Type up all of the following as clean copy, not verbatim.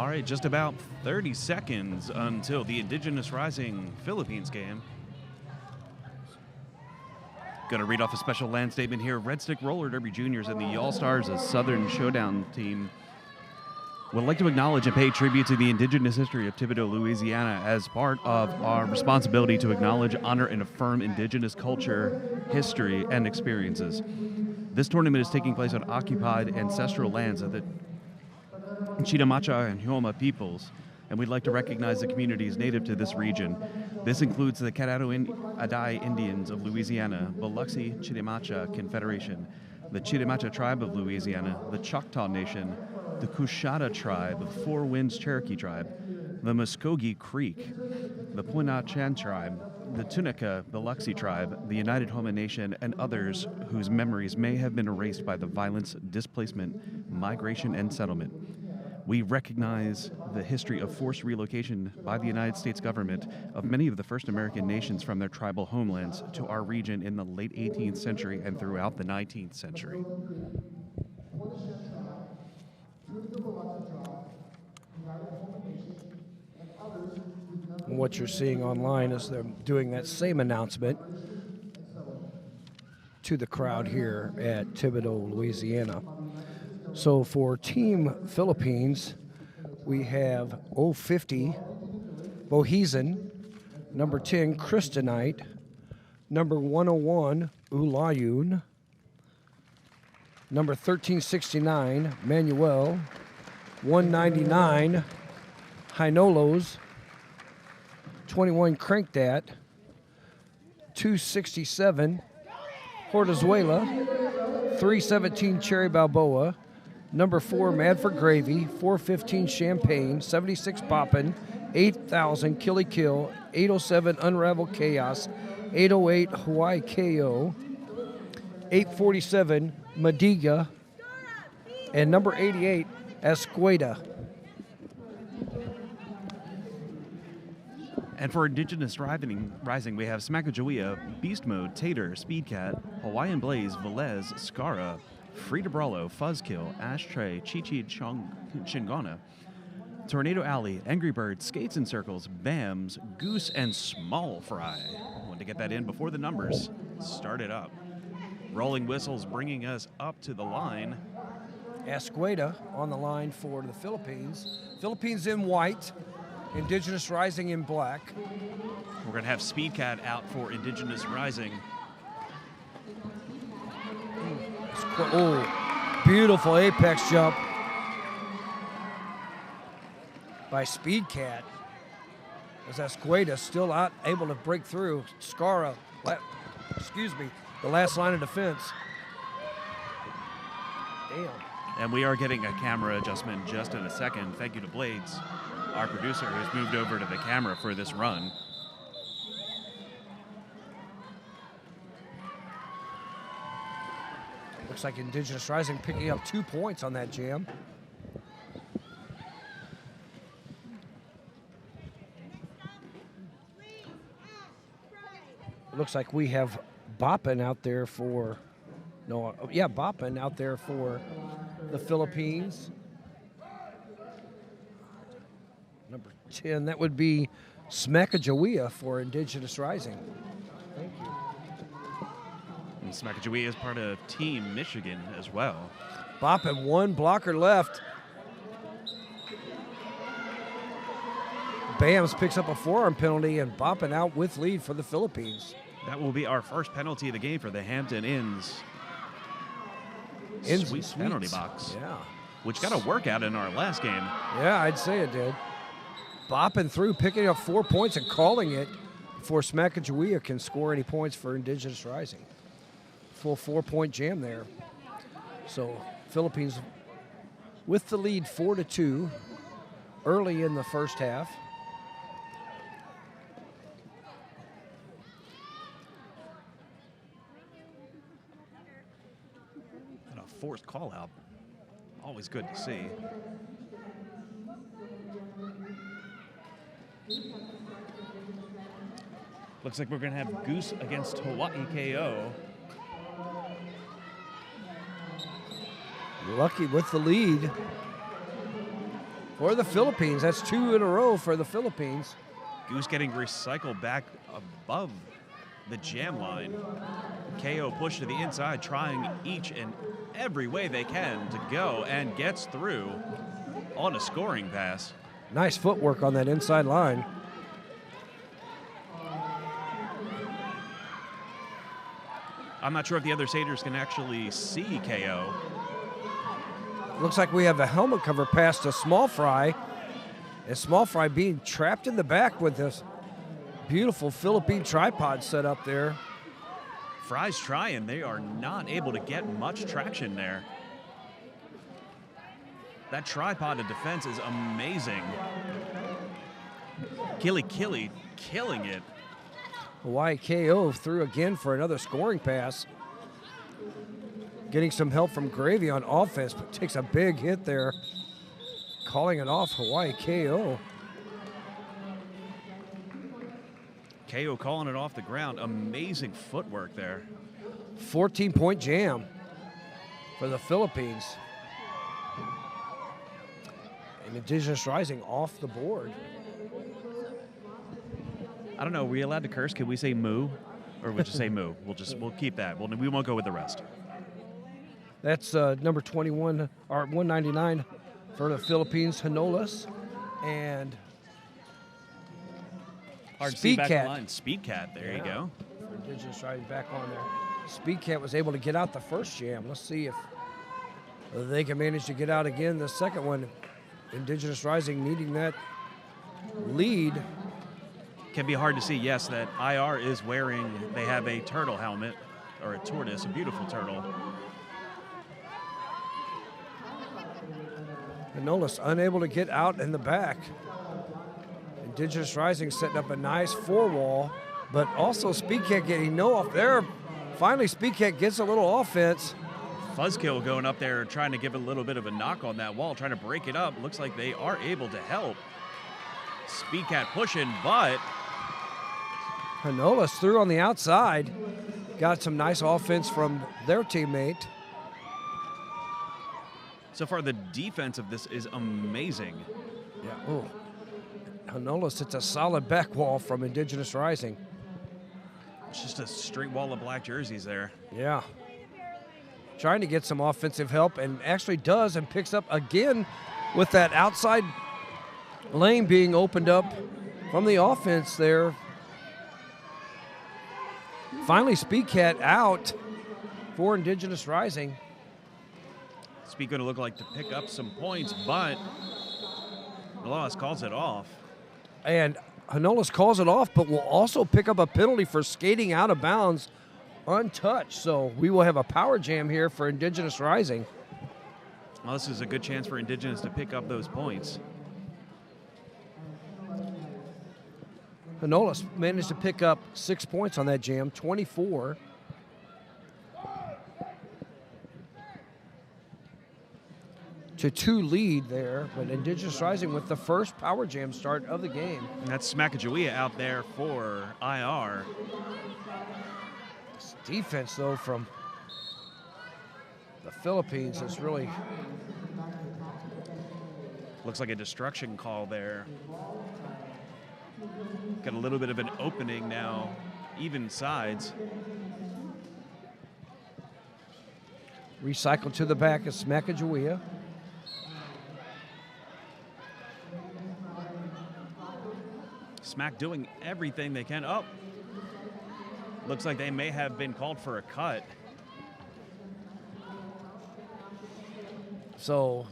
All right, just about 30 seconds until the Indigenous Rising Philippines game. Going to read off a special land statement here. Red Stick Roller Derby Juniors and the All-Stars, a Southern Showdown team, would like to acknowledge and pay tribute to the indigenous history of Thibodaux, Louisiana, as part of our responsibility to acknowledge, honor, and affirm indigenous culture, history, and experiences. This tournament is taking place on occupied ancestral lands of the Chitimacha and Hioma peoples, and we'd like to recognize the communities native to this region. This includes the Cadado-Adai Indians of Louisiana, Biloxi Chitimacha Confederation, the Chitimacha Tribe of Louisiana, the Choctaw Nation, the Coushatta Tribe, the Four Winds Cherokee Tribe, the Muskogee Creek, the Poinatchan Tribe, the Tunica Biloxi Tribe, the United Homa Nation, and others whose memories may have been erased by the violence, displacement, migration, and settlement. We recognize the history of forced relocation by the United States government of many of the first American nations from their tribal homelands to our region in the late 18th century and throughout the 19th century. What you're seeing online is they're doing that same announcement to the crowd here at Thibodaux, Louisiana. So for Team Philippines, we have 050 Bohezen, number 10 Kristonite, number 101 Ulayun, number 1369 Manuel, 199 Hinolos, 21 Crankdat, 267 Hortazuela, 317 Cherry Balboa, number 4 Mad for Gravy, 415 Champagne, 76 Poppin', 8000 Killy Kill, 807 Unravel Chaos, 808 Hawaii KO, 847 Madiga, and number 88 Escueda. And for Indigenous Rising, we have Smackajawea, Beast Mode, Tater, Speedcat, Hawaiian Blaze, Velez, Scara, Frida Brawlo, Fuzzkill, Ashtray, Chi-Chi Chingona, Tornado Alley, Angry Bird, Skates and Circles, Bams, Goose, and Small Fry. Want to get that in before the numbers started up. Rolling Whistles bringing us up to the line. Escueda on the line for the Philippines. Philippines in white, Indigenous Rising in black. We're going to have Speedcat out for Indigenous Rising. Oh, beautiful apex jump by Speedcat. As Escueda still out, able to break through. Scara, the last line of defense. Damn. And we are getting a camera adjustment just in a second. Thank you to Blades, our producer, who's moved over to the camera for this run. Looks like Indigenous Rising picking up 2 points on that jam. Looks like we have Boppin out there for, Boppin out there for the Philippines. Number 10, that would be Smackajawea for Indigenous Rising. Thank you. And Smackajawea is part of Team Michigan as well. Boppin, one blocker left. Bams picks up a forearm penalty, and Boppin out with lead for the Philippines. That will be our first penalty of the game for the Hampton Inns. Sweet penalty box. Yeah. Which got a workout in our last game. Yeah, I'd say it did. Bopping through, picking up 4 points and calling it before Smackajawea can score any points for Indigenous Rising. Full 4-point jam there. So Philippines with the lead 4-2 early in the first half. And a forced call out. Always good to see. Looks like we're going to have Goose against Hawaii KO. Lucky with the lead. for the Philippines. That's 2 in a row for the Philippines. Goose getting recycled back above the jam line. KO push to the inside, trying each and every way they can to go, and gets through on a scoring pass. Nice footwork on that inside line. I'm not sure if the other satyrs can actually see KO. Looks like we have a helmet cover pass to Small Fry. And Small Fry being trapped in the back with this beautiful Philippine tripod set up there. Fry's trying. They are not able to get much traction there. That tripod of defense is amazing. Killy killing it. Hawaii KO through again for another scoring pass. Getting some help from Gravy on offense, but takes a big hit there. Calling it off, Hawaii KO. KO calling it off the ground. Amazing footwork there. 14-point jam for the Philippines. And Indigenous Rising off the board. I don't know. Are we allowed to curse? Can we say moo? Or we'll just say moo. We'll keep that. We won't go with the rest. That's number 21, or 199 for the Philippines, Hanolas. And Speed Cat. Speed Cat, there you go. For Indigenous Rising back on there. Speed Cat was able to get out the first jam. Let's see if they can manage to get out again the second one. Indigenous Rising needing that lead. Can be hard to see, yes, that IR is wearing, they have a turtle helmet, or a tortoise, a beautiful turtle. Manolis unable to get out in the back. Indigenous Rising setting up a nice 4-wall, but also Speed Cat getting no off there. Finally, Speed Cat gets a little offense. Fuzzkill going up there trying to give a little bit of a knock on that wall, trying to break it up. Looks like they are able to help. Speed Cat pushing, but Hanolas through on the outside. Got some nice offense from their teammate. So far, the defense of this is amazing. Yeah. Oh. Hanolas hits a solid back wall from Indigenous Rising. It's just a straight wall of black jerseys there. Yeah. Trying to get some offensive help, and actually does, and picks up again with that outside lane being opened up from the offense there. Finally, Speed Cat out for Indigenous Rising. Speed going to look like to pick up some points, but Hanolas calls it off. And Hanolas calls it off, but will also pick up a penalty for skating out of bounds untouched. So we will have a power jam here for Indigenous Rising. Well, this is a good chance for Indigenous to pick up those points. Hanolas managed to pick up 6 points on that jam, 24. To 2 lead there, but Indigenous Rising with the first power jam start of the game. And that's Smakajawea out there for IR. This defense, though, from the Philippines is really... Looks like a destruction call there. Got a little bit of an opening now, even sides. Recycled to the back of Smakajawea. Smack doing everything they can. Oh, looks like they may have been called for a cut. So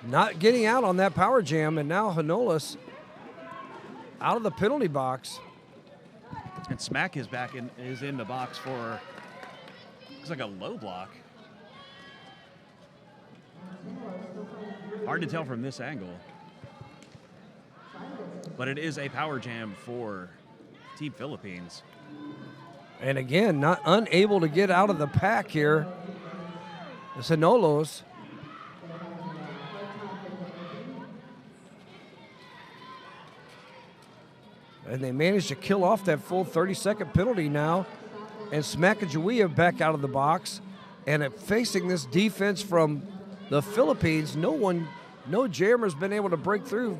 not getting out on that power jam, and now Hanolas out of the penalty box. And Smack is back is in the box for, looks like a low block. Hard to tell from this angle. But it is a power jam for Team Philippines. And again, not unable to get out of the pack here. The Hanolos. And they managed to kill off that full 30-second penalty now. And Smakajawea back out of the box. And facing this defense from the Philippines, no one No jammer's been able to break through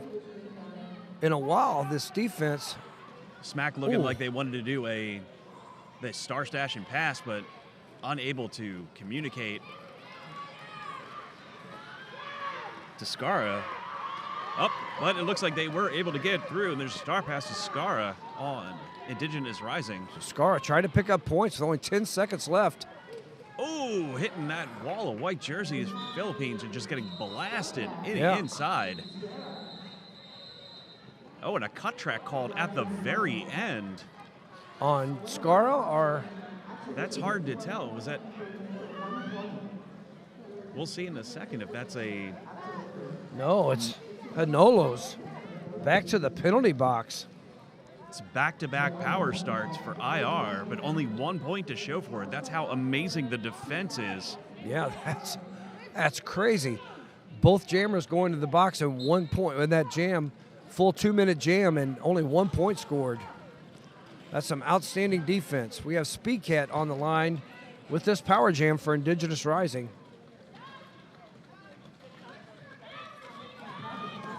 in a while, this defense. Smack looking like they wanted to do the star stash and pass, but unable to communicate to Skara. But it looks like they were able to get through, and there's a star pass to Skara on Indigenous Rising. Skara trying to pick up points with only 10 seconds left. Oh, hitting that wall of white jerseys, Philippines, and just getting blasted inside. Oh, and a cut track called at the very end. On Skara, or? That's hard to tell. Was that? We'll see in a second if that's a... No, it's Hanolo's. Back to the penalty box. It's back-to-back power starts for IR, but only 1 point to show for it. That's how amazing the defense is. Yeah, that's crazy. Both jammers going to the box and 1 point in that jam, full 2-minute jam, and only 1 point scored. That's some outstanding defense. We have Speedcat on the line with this power jam for Indigenous Rising.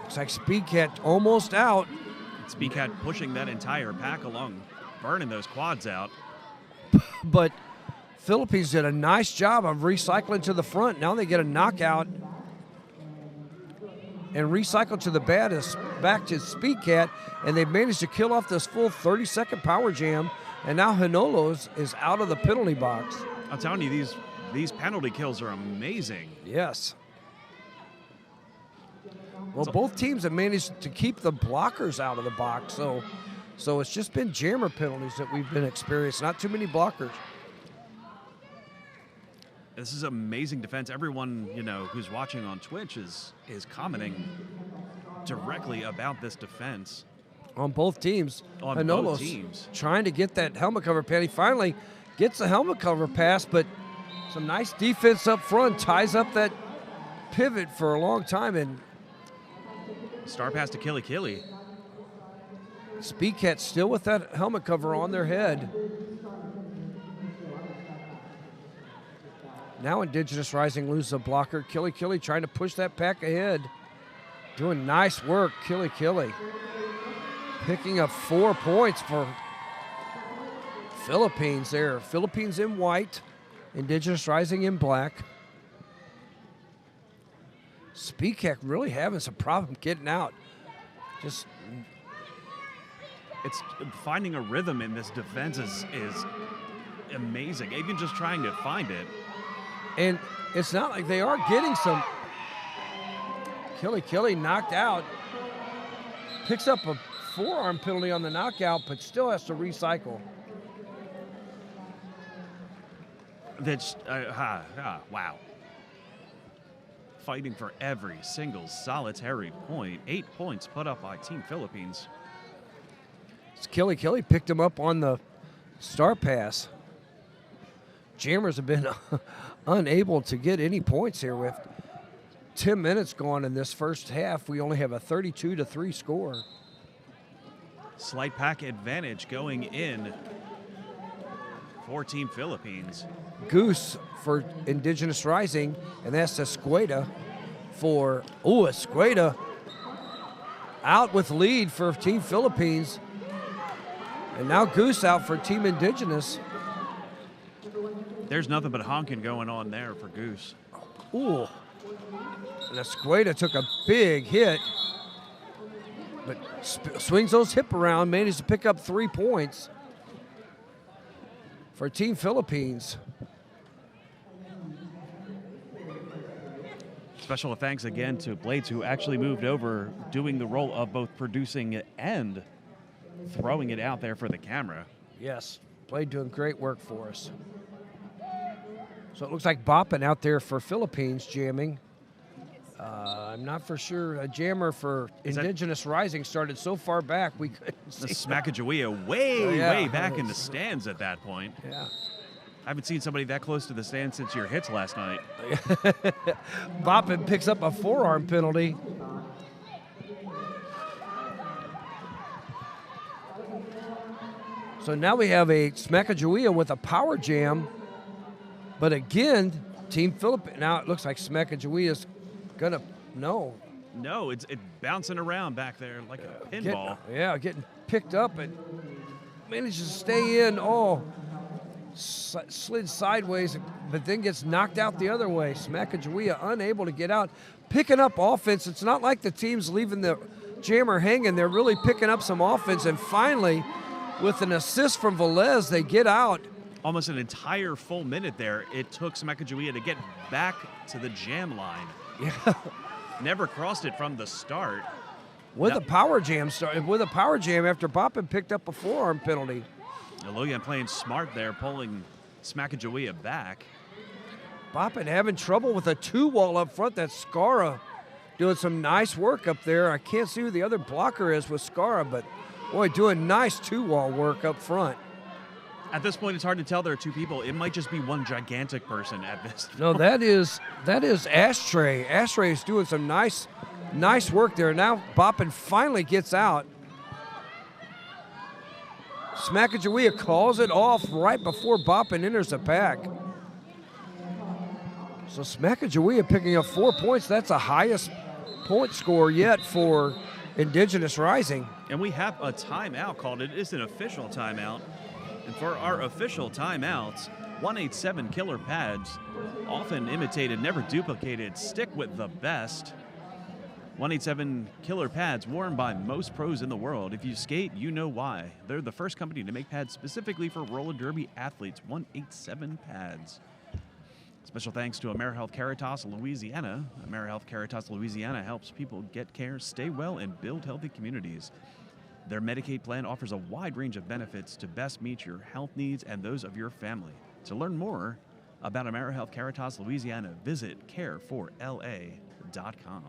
Looks like Speedcat almost out. Speedcat pushing that entire pack along, burning those quads out. But Philippines did a nice job of recycling to the front. Now they get a knockout and recycle to the back to Speedcat, and they've managed to kill off this full 30-second power jam, and now Hanolo's is out of the penalty box. I'm telling you, these penalty kills are amazing. Yes. Well, both teams have managed to keep the blockers out of the box, so it's just been jammer penalties that we've been experiencing, not too many blockers. This is amazing defense. Everyone, who's watching on Twitch is commenting directly about this defense. On both teams. On Hanolo's both teams. Trying to get that helmet cover pad. He finally gets the helmet cover pass, but some nice defense up front, ties up that pivot for a long time, and star pass to Killy. Speedcat still with that helmet cover on their head. Now Indigenous Rising loses a blocker. Killy trying to push that pack ahead. Doing nice work, Killy. Picking up 4 points for Philippines there. Philippines in white, Indigenous Rising in black. Speedcat really having some problem getting out. It's finding a rhythm in this defense is amazing. Even just trying to find it. And it's not like they are getting some. Killy knocked out. Picks up a forearm penalty on the knockout, but still has to recycle. That's wow. Fighting for every single solitary point. 8 points put up by Team Philippines. Killy picked him up on the star pass. Jammers have been unable to get any points here. With 10 minutes gone in this first half, we only have a 32-3 score. Slight pack advantage going in for Team Philippines. Goose for Indigenous Rising, and that's Escueda for, Escueda out with lead for Team Philippines. And now Goose out for Team Indigenous. There's nothing but honking going on there for Goose. Ooh. And Escueda took a big hit, but swings those hip around, managed to pick up 3 points for Team Philippines. Special thanks again to Blades, who actually moved over, doing the role of both producing and throwing it out there for the camera. Yes, Blade doing great work for us. So it looks like bopping out there for Philippines jamming. I'm not for sure. A jammer for Indigenous Rising started so far back we couldn't see. The Smackajawea way back in the stands at that point. Yeah. I haven't seen somebody that close to the stand since your hits last night. Boppin picks up a forearm penalty. So now we have a Smackajawea with a power jam. But again, Team Philippines, now it looks like Smackajawea is going to, no. No, it's bouncing around back there like a pinball. Getting picked up and manages to stay in. Oh, slid sideways, but then gets knocked out the other way. Sacagawea unable to get out. Picking up offense. It's not like the team's leaving the jammer hanging. They're really picking up some offense, and finally, with an assist from Velez, they get out. Almost an entire full minute there. It took Sacagawea to get back to the jam line. Yeah. Never crossed it from the start. With a power jam after Boppin picked up a forearm penalty. Logan playing smart there, pulling Sacagawea back. Boppin having trouble with a 2-wall up front. That's Skara doing some nice work up there. I can't see who the other blocker is with Skara, but boy, doing nice 2-wall work up front. At this point, it's hard to tell there are two people. It might just be one gigantic person at this. No, that is Ashtray. Ashtray is doing some nice work there. Now Boppin finally gets out. Sacagawea calls it off right before Boppin enters the pack. So Sacagawea picking up 4 points. That's the highest point score yet for Indigenous Rising. And we have a timeout called. It is an official timeout. And for our official timeouts, 187 killer pads, often imitated, never duplicated, stick with the best. 187 killer pads worn by most pros in the world. If you skate, you know why. They're the first company to make pads specifically for roller derby athletes. 187 pads. Special thanks to AmeriHealth Caritas Louisiana. AmeriHealth Caritas Louisiana helps people get care, stay well, and build healthy communities. Their Medicaid plan offers a wide range of benefits to best meet your health needs and those of your family. To learn more about AmeriHealth Caritas Louisiana, visit careforla.com.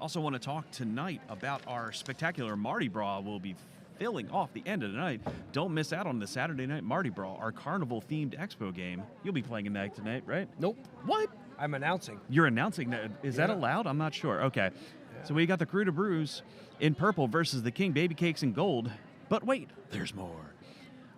Also want to talk tonight about our spectacular Mardi Gras. We'll be filling off the end of the night. Don't miss out on the Saturday night Mardi Gras, our carnival-themed expo game. You'll be playing in that tonight, right? Nope. What? I'm announcing. You're announcing that. Is that allowed? I'm not sure. Okay. Yeah. So we got the Crew to Brews in purple versus the King Baby Cakes in gold. But wait, there's more.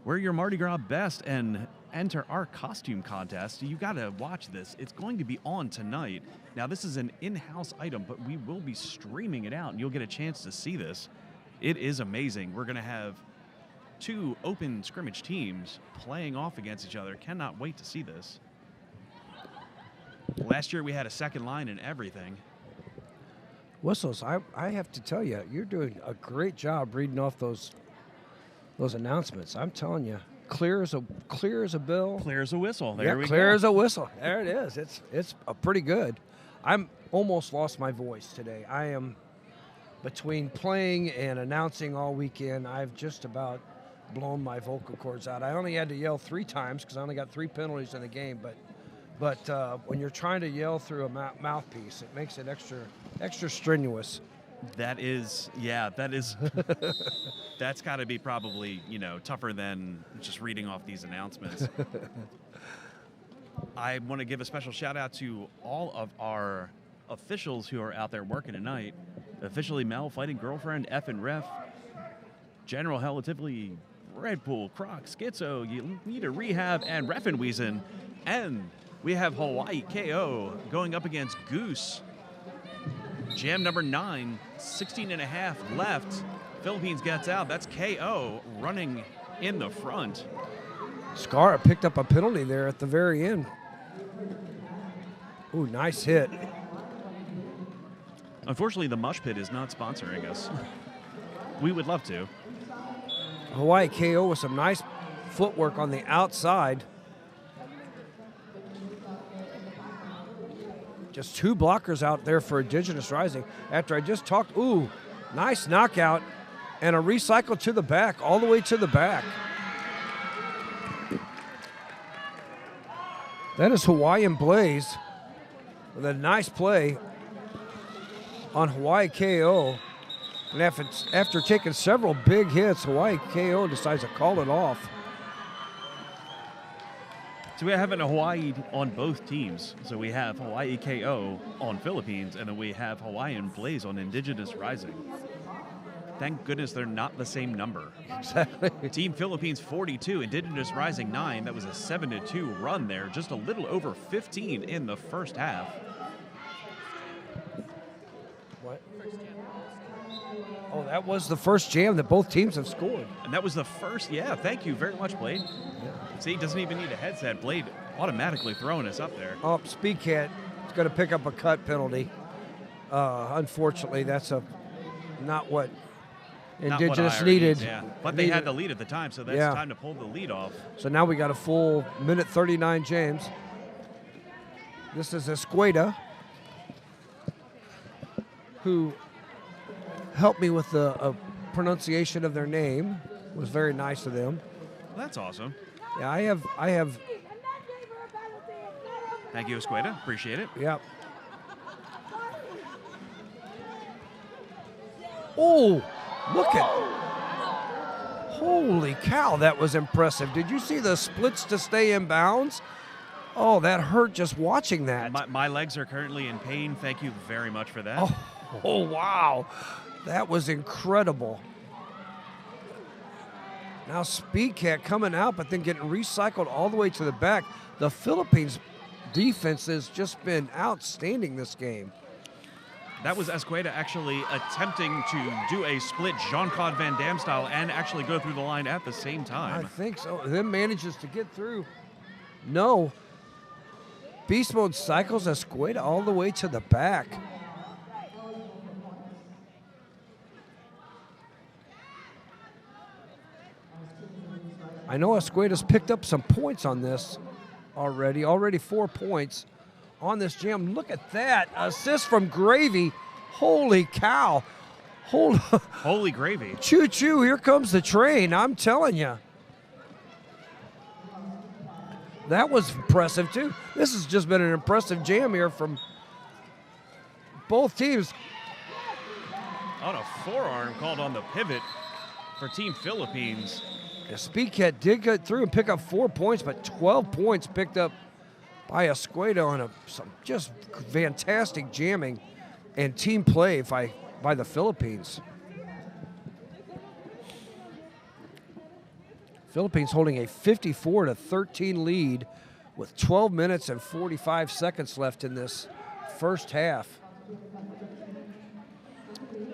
We're your Mardi Gras best and enter our costume contest. You got to watch this. It's going to be on tonight. Now, this is an in-house item, but we will be streaming it out, and you'll get a chance to see this. It is amazing. We're going to have 2 open scrimmage teams playing off against each other. Cannot wait to see this. Last year, we had a second line and everything. Whistles, I have to tell you, you're doing a great job reading off those announcements. I'm telling you, clear as a bill. Clear as a whistle. There we go. Clear as a whistle. There it is. It's pretty good. I'm almost lost my voice today. I am between playing and announcing all weekend. I've just about blown my vocal cords out. I only had to yell 3 times because I only got 3 penalties in the game. But when you're trying to yell through a mouthpiece, it makes it extra strenuous. That is, that's got to be probably, tougher than just reading off these announcements. I want to give a special shout out to all of our officials who are out there working tonight. Officially Mel, Fighting Girlfriend, F and Ref, General Hell, Tivoli, Red Bull, Croc, Schizo, You Need a Rehab, and Reffin Wiesen. And we have Hawaii KO going up against Goose. Jam number 9, 16 and a half left. Philippines gets out. That's KO running in the front. Skara picked up a penalty there at the very end. Ooh, nice hit. Unfortunately, the Mush Pit is not sponsoring us. We would love to. Hawaii KO with some nice footwork on the outside. Just 2 blockers out there for Indigenous Rising. After I just talked, ooh, nice knockout and a recycle to the back, all the way to the back. That is Hawaiian Blaze with a nice play on Hawaii KO. And after taking several big hits, Hawaii KO decides to call it off. So we're having a Hawaii on both teams. So we have Hawaii KO on Philippines, and then we have Hawaiian Blaze on Indigenous Rising. Thank goodness they're not the same number. Exactly. Team Philippines 42, Indigenous Rising 9. That was a 7-2 run there, just a little over 15 in the first half. What? Oh, that was the first jam that both teams have scored. And that was the first, yeah, thank you very much, Blade. Yeah. See, he doesn't even need a headset. Blade automatically throwing us up there. Oh, Speedcat is going to pick up a cut penalty. Unfortunately, that's not what Indigenous needed. Yeah. But they had the lead at the time, so that's time to pull the lead off. So now we got a full minute 39, James. This is Escueda, who helped me with the pronunciation of their name. It was very nice of them. Well, that's awesome. Yeah, I have. Thank you, Escueda. Appreciate it. Yep. Oh, look at. Holy cow, that was impressive. Did you see the splits to stay in bounds? Oh, that hurt just watching that. My legs are currently in pain. Thank you very much for that. Oh wow. That was incredible. Now Speedcat coming out, but then getting recycled all the way to the back. The Philippines defense has just been outstanding this game. That was Escueda actually attempting to do a split Jean-Claude Van Damme style and actually go through the line at the same time. I think so. Then manages to get through. No. Beast Mode cycles Escueda all the way to the back. I know Escueda's picked up some points on this already. Already 4 points on this jam. Look at that. Assist from Gravy. Holy cow. Holy gravy. Choo-choo, here comes the train. I'm telling you. That was impressive, too. This has just been an impressive jam here from both teams. On a forearm called on the pivot for Team Philippines. The Speedcat did get through and pick up 4 points, but 12 points picked up by Escueda on some just fantastic jamming and team play by the Philippines. Philippines holding a 54-13 lead with 12 minutes and 45 seconds left in this first half.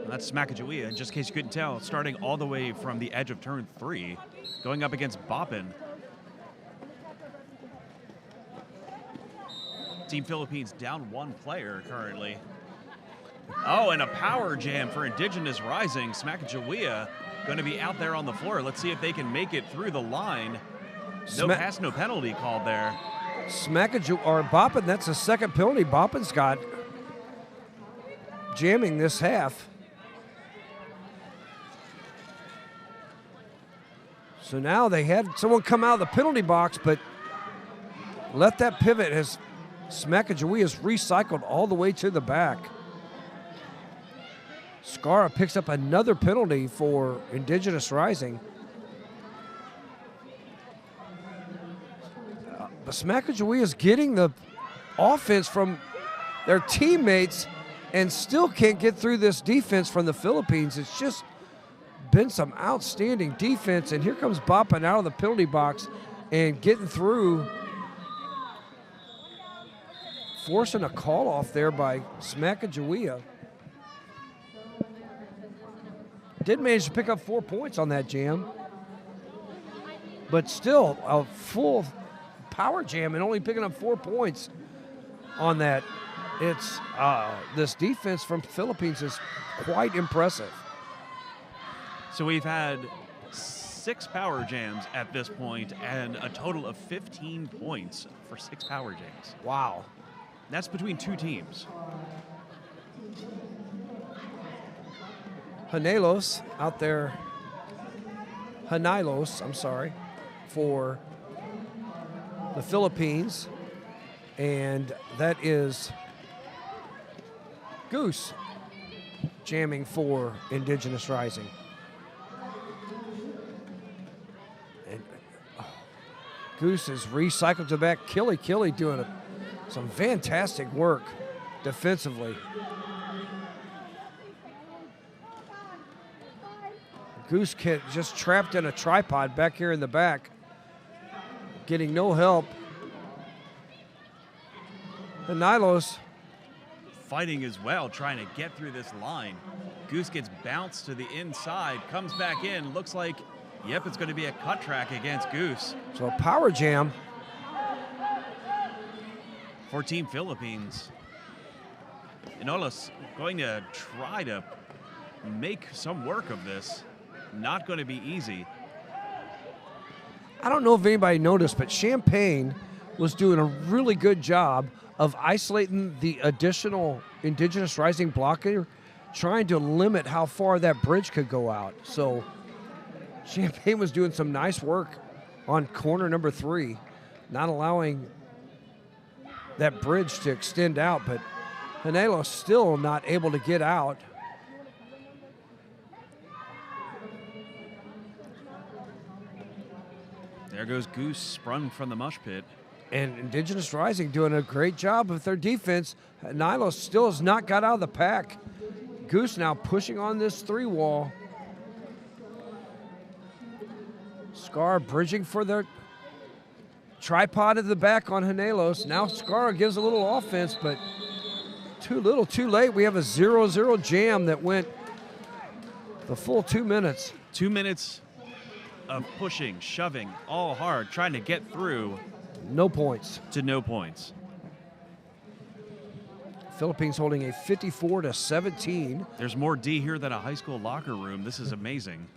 That's Smakajawea, and just in case you couldn't tell, starting all the way from the edge of turn 3, going up against Boppin. Team Philippines down 1 player currently. Oh, and a power jam for Indigenous Rising. Smakajawea going to be out there on the floor. Let's see if they can make it through the line. No pass, no penalty called there. Boppin, that's the second penalty Boppin's got jamming this half. So now they had someone come out of the penalty box, but let that pivot as Smakajawea is recycled all the way to the back. Scara picks up another penalty for Indigenous Rising. But Smakajawea is getting the offense from their teammates and still can't get through this defense from the Philippines. It's just been some outstanding defense, and here comes Boppin out of the penalty box and getting through, forcing a call off there by Smakajawea. Did manage to pick up 4 points on that jam, but still a full power jam and only picking up 4 points on that. It's this defense from Philippines is quite impressive. So we've had 6 power jams at this point and a total of 15 points for 6 power jams. Wow. That's between 2 teams. Hanilos out there. Hanilos, I'm sorry, for the Philippines. And that is Goose jamming for Indigenous Rising. And Goose is recycled to back. Killy doing some fantastic work defensively. Goose Kid just trapped in a tripod back here in the back, getting no help. The Nilos fighting as well, trying to get through this line. Goose gets bounced to the inside, comes back in. Looks like, yep, it's going to be a cut track against Goose. So a power jam. For Team Philippines. Inolos going to try to make some work of this. Not going to be easy. I don't know if anybody noticed, but Champaign was doing a really good job of isolating the additional Indigenous Rising blocker, trying to limit how far that bridge could go out. So Champaign was doing some nice work on corner number 3, not allowing that bridge to extend out, but Hanelo still not able to get out. There goes Goose, sprung from the mush pit. And Indigenous Rising doing a great job with their defense. Hanelo still has not got out of the pack. Goose now pushing on this 3-wall. Scar bridging for their tripod at the back on Hanelos. Now Scar gives a little offense, but too little, too late. We have a 0-0 jam that went the full 2 minutes. 2 minutes of pushing, shoving, all hard, trying to get through. No points. To no points. Philippines holding a 54-17. There's more D here than a high school locker room. This is amazing.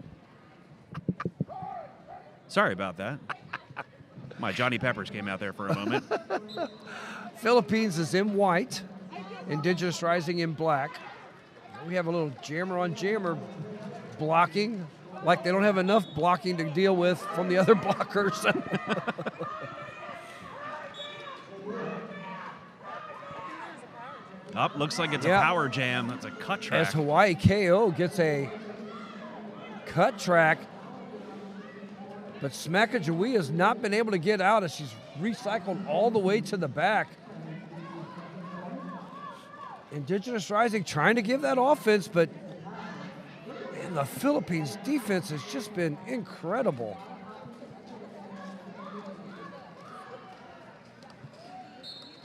Sorry about that. My Johnny Peppers came out there for a moment. Philippines is in white. Indigenous Rising in black. We have a little jammer on jammer blocking, like they don't have enough blocking to deal with from the other blockers. Looks like it's a power jam. That's a cut track. As Hawaii KO gets a cut track, but Smakajawea has not been able to get out as she's recycled all the way to the back. Indigenous Rising trying to give that offense, but man, the Philippines defense has just been incredible.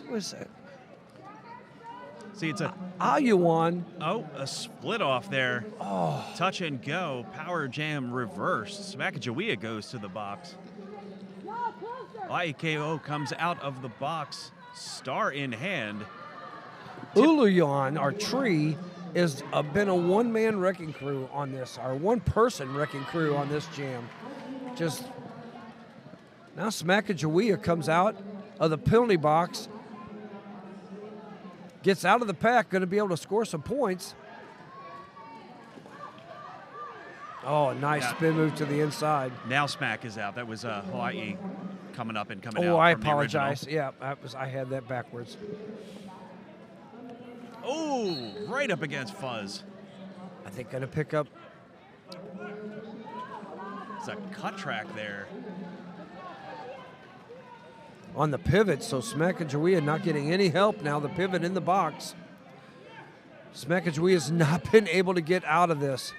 What is that? See, it's a Ayuan. Oh, a split off there. Oh. Touch and go. Power jam reversed. Smakajawea goes to the box. IKO comes out of the box. Star in hand. Uluyan, our tree, has been a one-man wrecking crew on this, our one-person wrecking crew on this jam. Just now Smakajawea comes out of the penalty box, gets out of the pack, going to be able to score some points. Oh, nice spin move to the inside. Now Smack is out. That was Hawaii coming up and coming out. Oh, I from the apologize. original. Yeah, I had that backwards. Oh, right up against Fuzz. I think going to pick up. It's a cut track there. On the pivot, so Smakajawea not getting any help now. The pivot in the box. Smakajawea has not been able to get out of this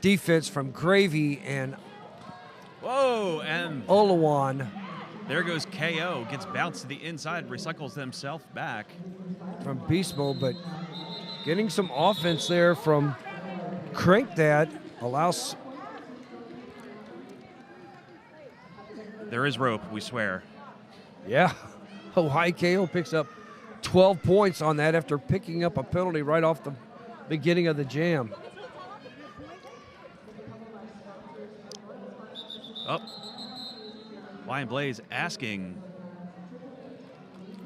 defense from Gravy and Olawan. There goes KO, gets bounced to the inside, recycles himself back. From Beast Mode, but getting some offense there from Crank Dad allows. There is rope, we swear. Yeah, Hawaii KO picks up 12 points on that after picking up a penalty right off the beginning of the jam. Lion Blaze asking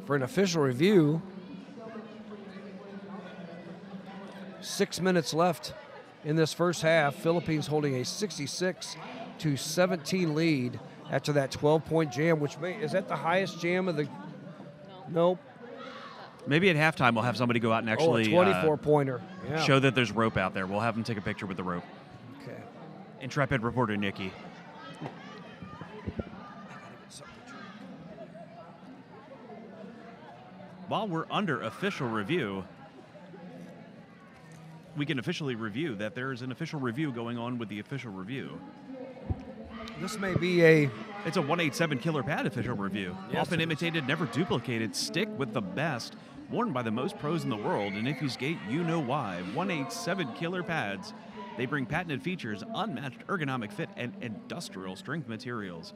for an official review. 6 minutes left in this first half. Philippines holding a 66-17 lead after that 12-point jam, which is that the highest jam of the? Nope. Maybe at halftime we'll have somebody go out and actually a 24-pointer. Show that there's rope out there. We'll have them take a picture with the rope. Okay. Intrepid reporter Nikki. While we're under official review, we can officially review that there is an official review going on with the official review. This may be a... It's a 187 Killer Pad official review. Yes, Often imitated, never duplicated. Stick with the best. Worn by the most pros in the world, and if you skate, you know why. 187 killer pads. They bring patented features, unmatched ergonomic fit, and industrial strength materials.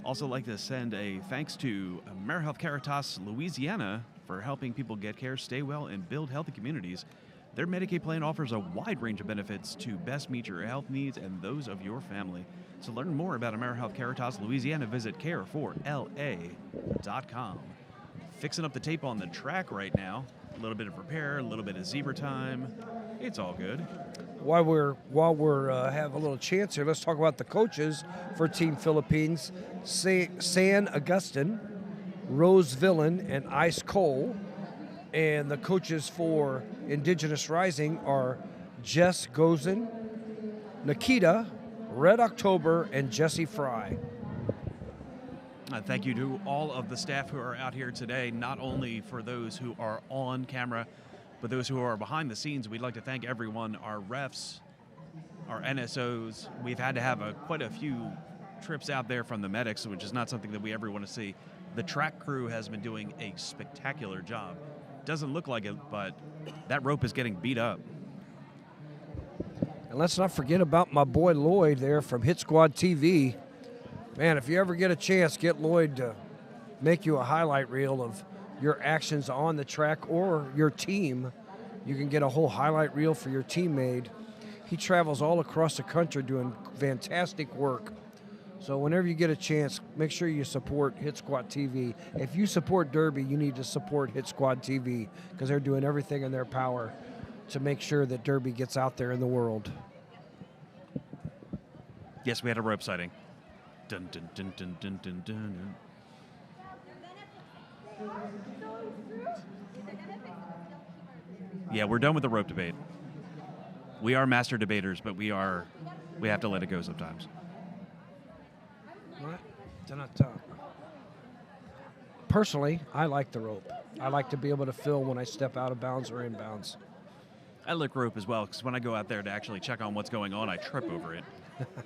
Also like to send a thanks to AmeriHealth Caritas Louisiana for helping people get care, stay well, and build healthy communities. Their Medicaid plan offers a wide range of benefits to best meet your health needs and those of your family. To learn more about AmeriHealth Caritas Louisiana, visit care4la.com. Fixing up the tape on the track right now. A little bit of repair, a little bit of zebra time. It's all good. While we're have a little chance here, let's talk about the coaches for Team Philippines: San Agustin, Rose Villain, and Ice Cole. And the coaches for Indigenous Rising are Jess Gozen, Nikita, Red October, and Jesse Fry. Thank you to all of the staff who are out here today, not only for those who are on camera, but those who are behind the scenes. We'd like to thank everyone, our refs, our NSOs. We've had to have quite a few trips out there from the medics, which is not something that we ever want to see. The track crew has been doing a spectacular job. Doesn't look like it, but that rope is getting beat up. And let's not forget about my boy Lloyd there from Hit Squad TV. Man, if you ever get a chance, get Lloyd to make you a highlight reel of your actions on the track or your team. You can get a whole highlight reel for your team made. He travels all across the country doing fantastic work. So whenever you get a chance, make sure you support Hit Squad TV. If you support Derby, you need to support Hit Squad TV because they're doing everything in their power to make sure that Derby gets out there in the world. Yes, we had a rope sighting. Dun, dun, dun, dun, dun, dun, dun. Yeah, we're done with the rope debate. We are master debaters, but we have to let it go sometimes. What? Personally, I like the rope. I like to be able to feel when I step out of bounds or in bounds. I like rope as well, because when I go out there to actually check on what's going on, I trip over it.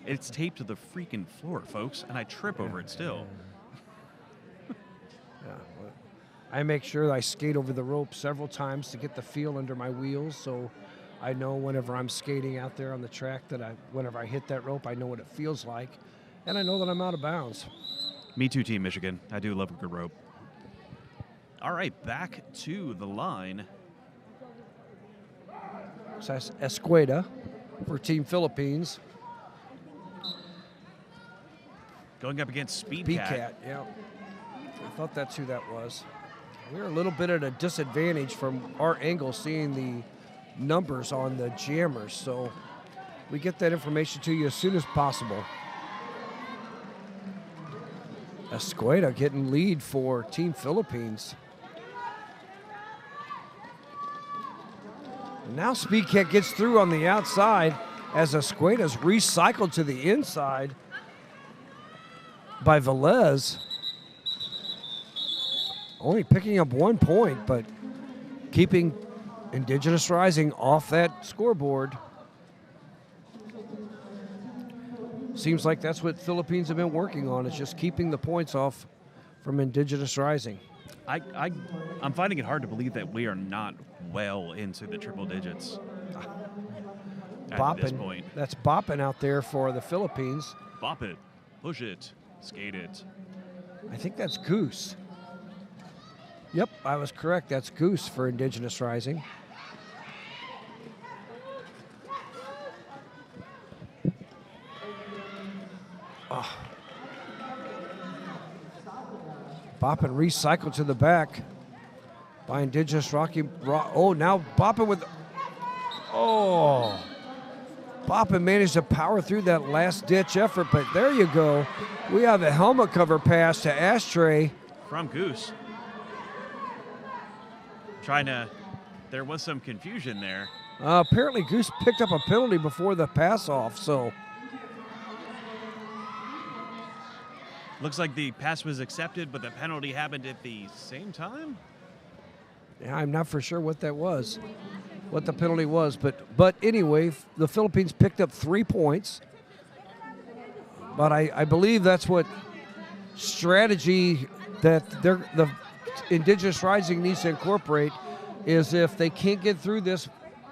It's taped to the freaking floor, folks, and I trip over it still. Yeah, I make sure I skate over the rope several times to get the feel under my wheels, so I know whenever I'm skating out there on the track that whenever I hit that rope, I know what it feels like, and I know that I'm out of bounds. Me too, Team Michigan. I do love a good rope. All right, back to the line. So that's Escueda for Team Philippines. Going up against Speed Cat, yeah. I thought that's who that was. We're a little bit at a disadvantage from our angle seeing the numbers on the jammers, so we get that information to you as soon as possible. Escueda getting lead for Team Philippines. And now Speed Cat gets through on the outside as Escueda's recycled to the inside by Velez. Only picking up 1 point, but keeping Indigenous Rising off that scoreboard. Seems like that's what Philippines have been working on, is just keeping the points off from Indigenous Rising. I'm finding it hard to believe that we are not well into the triple digits at this point. That's bopping out there for the Philippines. Bop it, push it, skate it. I think that's Goose. Yep, I was correct. That's Goose for Indigenous Rising. Oh. Bopping recycled to the back by Indigenous Rocky. Now Boppin with. Oh. Boppin managed to power through that last ditch effort, but there you go. We have a helmet cover pass to Ashtray. From Goose. There was some confusion there. Apparently Goose picked up a penalty before the pass off, so. Looks like the pass was accepted, but the penalty happened at the same time? Yeah, I'm not for sure what that was, what the penalty was. But anyway, the Philippines picked up 3 points. But I believe that's what strategy that the Indigenous Rising needs to incorporate is if they can't get through this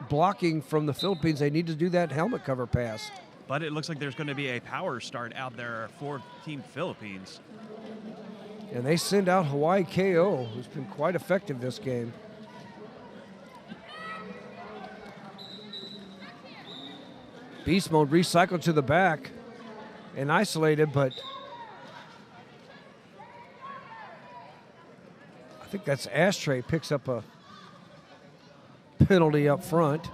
blocking from the Philippines, they need to do that helmet cover pass. But it looks like there's going to be a power start out there for Team Philippines. And they send out Hawaii KO, who's been quite effective this game. Beast Mode recycled to the back and isolated, but I think that's Ashtray picks up a penalty up front.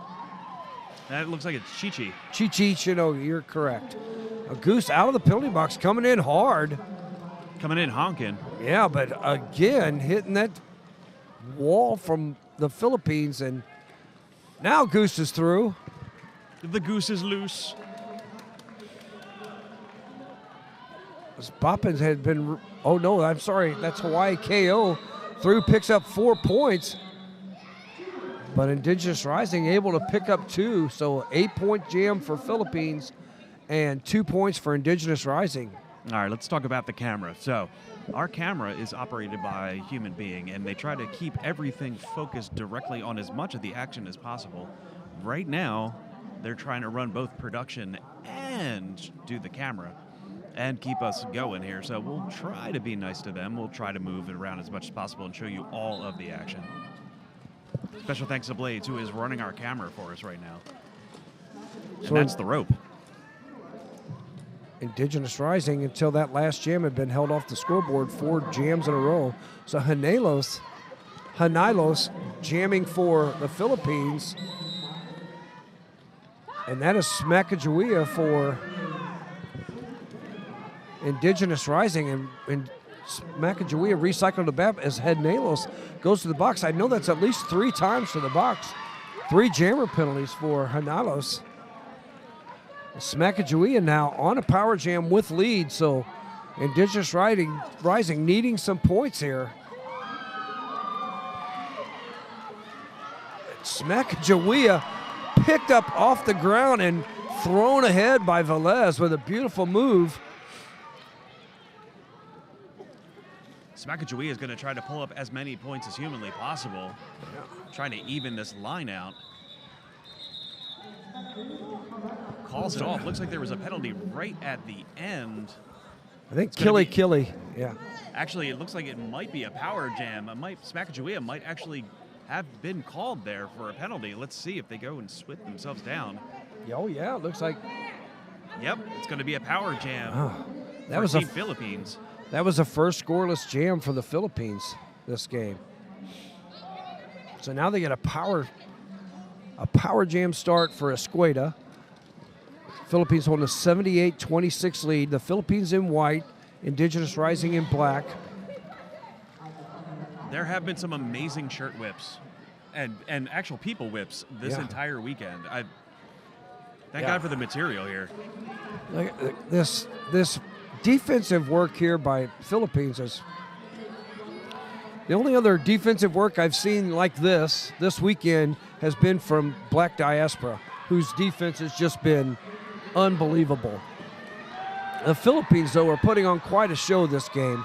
That looks like it's Chi-Chi. Chi-Chi, you're correct. A Goose out of the penalty box, coming in hard. Coming in honking. Yeah, but again, hitting that wall from the Philippines, and now Goose is through. The Goose is loose. Boppins had been, oh no, I'm sorry, that's Hawaii KO. Through, picks up 4 points. But Indigenous Rising able to pick up 2, so 8-point jam for Philippines and 2 points for Indigenous Rising. All right, let's talk about the camera. So our camera is operated by a human being, and they try to keep everything focused directly on as much of the action as possible. Right now, they're trying to run both production and do the camera and keep us going here. So we'll try to be nice to them. We'll try to move it around as much as possible and show you all of the action. Special thanks to Blades, who is running our camera for us right now. And So that's the rope. Indigenous Rising, until that last jam had been held off the scoreboard, 4 jams in a row. So Hanilos jamming for the Philippines. And that is Smakajawea for Indigenous Rising. And Smakajawea recycled the bat as Hanilos goes to the box. I know that's at least 3 times to the box. 3 jammer penalties for Hanilos. Smakajawea now on a power jam with lead, so Indigenous Rising needing some points here. Smakajawea picked up off the ground and thrown ahead by Velez with a beautiful move. Smakajawea is going to try to pull up as many points as humanly possible, trying to even this line out. Calls it off. Looks like there was a penalty right at the end. I think Killy, yeah. Actually, it looks like it might be a power jam. Smakajawea might actually have been called there for a penalty. Let's see if they go and switch themselves down. Oh yeah, it looks like. Yep, it's going to be a power jam. That for was Team Philippines. That was the first scoreless jam for the Philippines this game. So now they get a power jam start for Escueda. Philippines holding a 78-26 lead. The Philippines in white, Indigenous Rising in black. There have been some amazing shirt whips and actual people whips this entire weekend. Thank God for the material here. This defensive work here by Philippines is the only other defensive work I've seen like this weekend has been from Black Diaspora, whose defense has just been unbelievable. The Philippines, though, are putting on quite a show this game.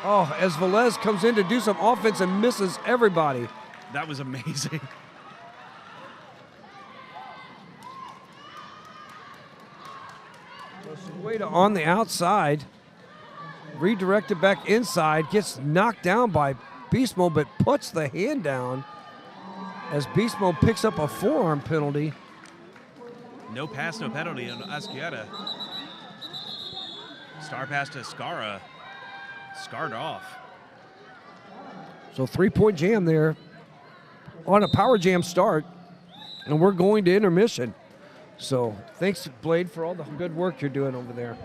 Oh, as Velez comes in to do some offense and misses everybody. That was amazing. Escueda on the outside, redirected back inside, gets knocked down by Beast Mode, but puts the hand down as Beast Mode picks up a forearm penalty. No pass, no penalty on Escueda. Star pass to Skara. Scarred off. So 3-point jam there on a power jam start, and we're going to intermission. So thanks, Blade, for all the good work you're doing over there.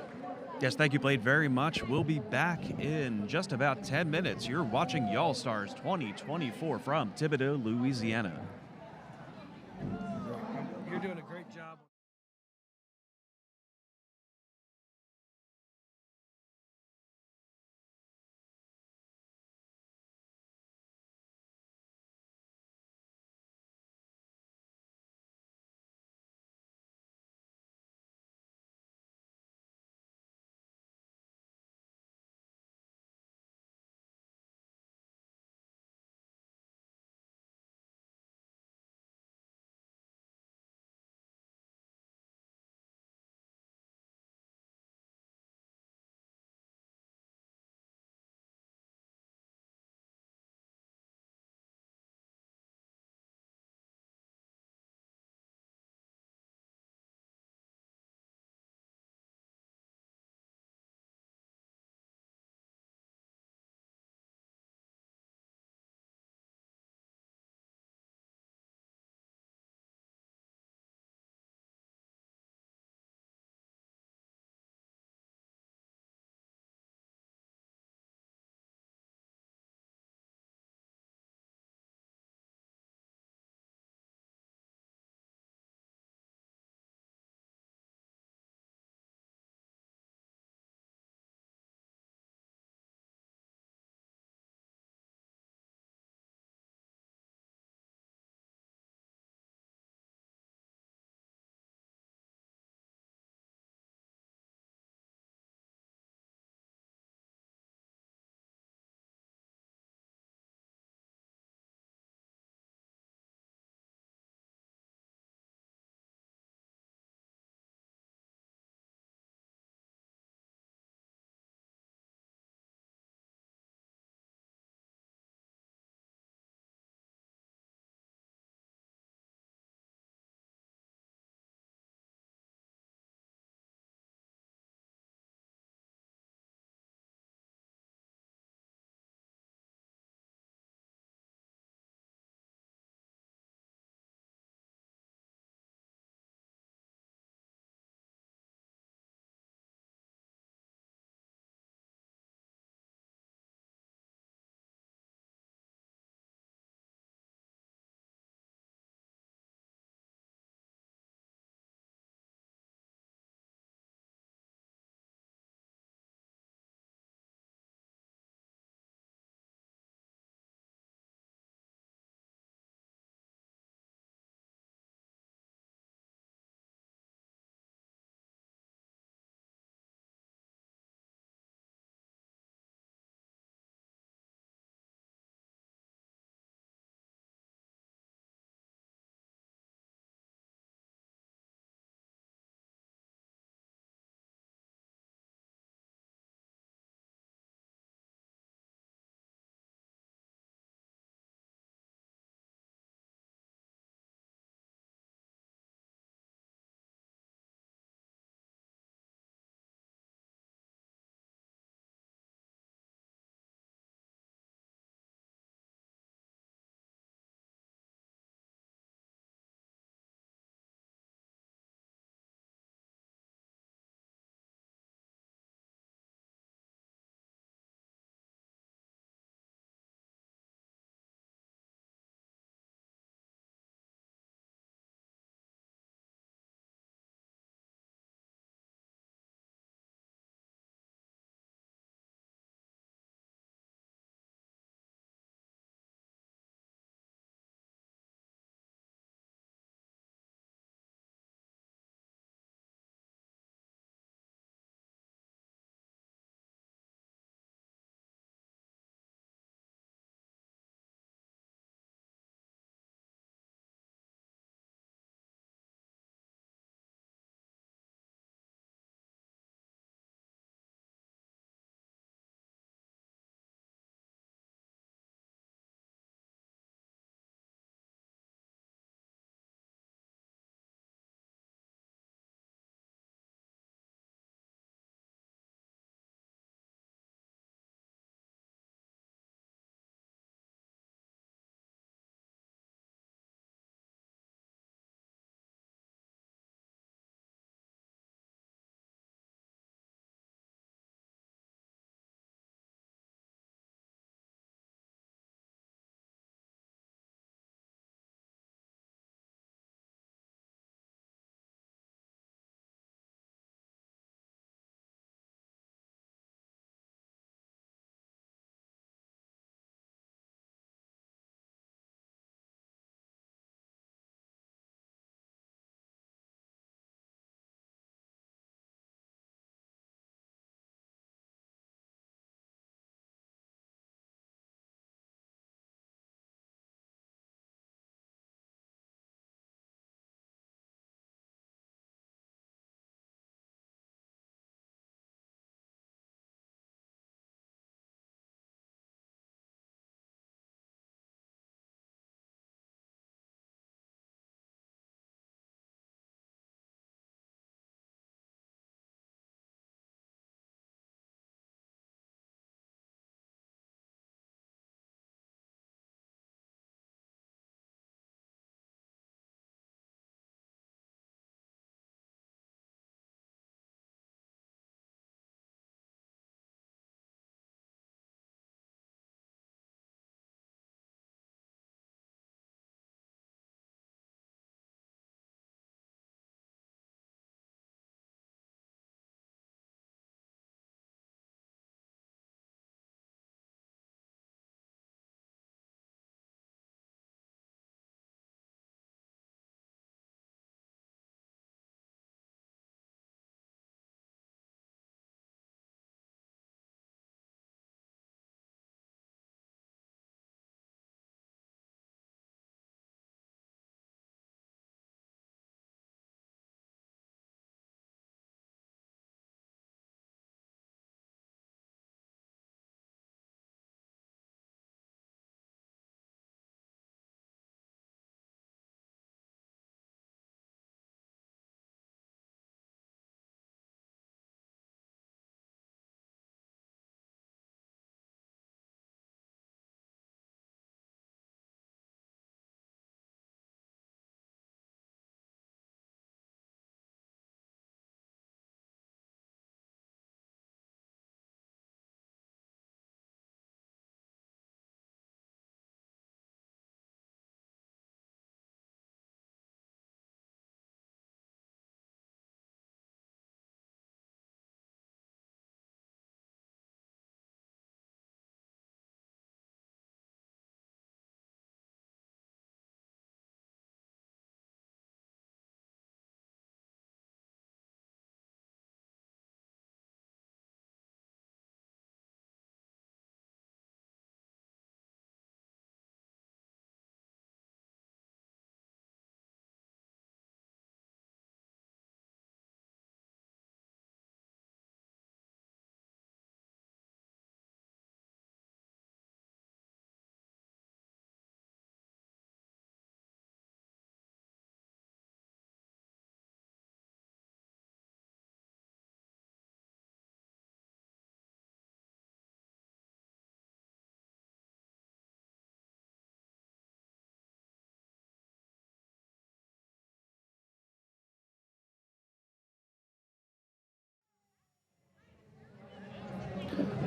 Yes, thank you, Blade, very much. We'll be back in just about 10 minutes. You're watching Y'all Stars 2024 from Thibodaux, Louisiana. You're doing a great job.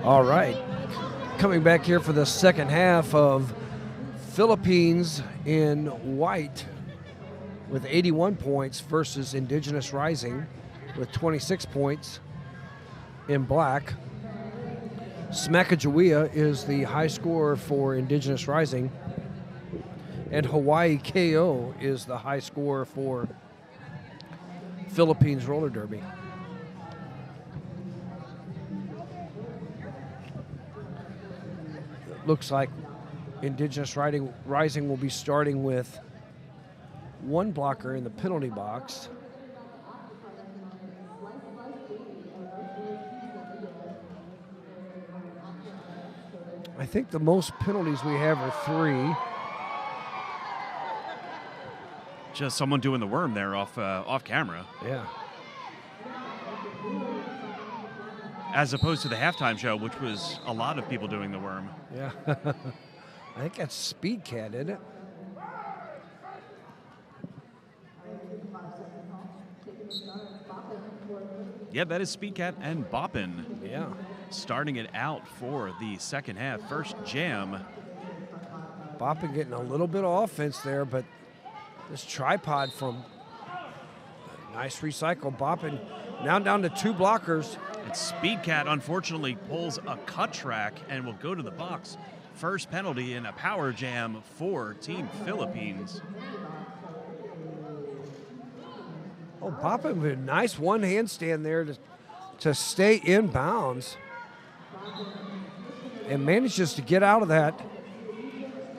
All right. Coming back here for the second half of Philippines in white with 81 points versus Indigenous Rising with 26 points in black. Sacagawea is the high scorer for Indigenous Rising, and Hawaii KO is the high scorer for Philippines Roller Derby. Looks like Indigenous Rising will be starting with one blocker in the penalty box. I think the most penalties we have are 3. Just someone doing the worm there off camera. Yeah. As opposed to the halftime show, which was a lot of people doing the worm. Yeah. I think that's Speed Cat, isn't it? Yeah, that is Speed Cat and Boppin. Yeah. Starting it out for the second half. First jam. Boppin getting a little bit of offense there, but this tripod from nice recycle. Boppin now down to 2 blockers. And Speed Cat unfortunately pulls a cut track and will go to the box. First penalty in a power jam for Team Philippines. Oh, Boppin with a nice one handstand there to stay in bounds. And manages to get out of that.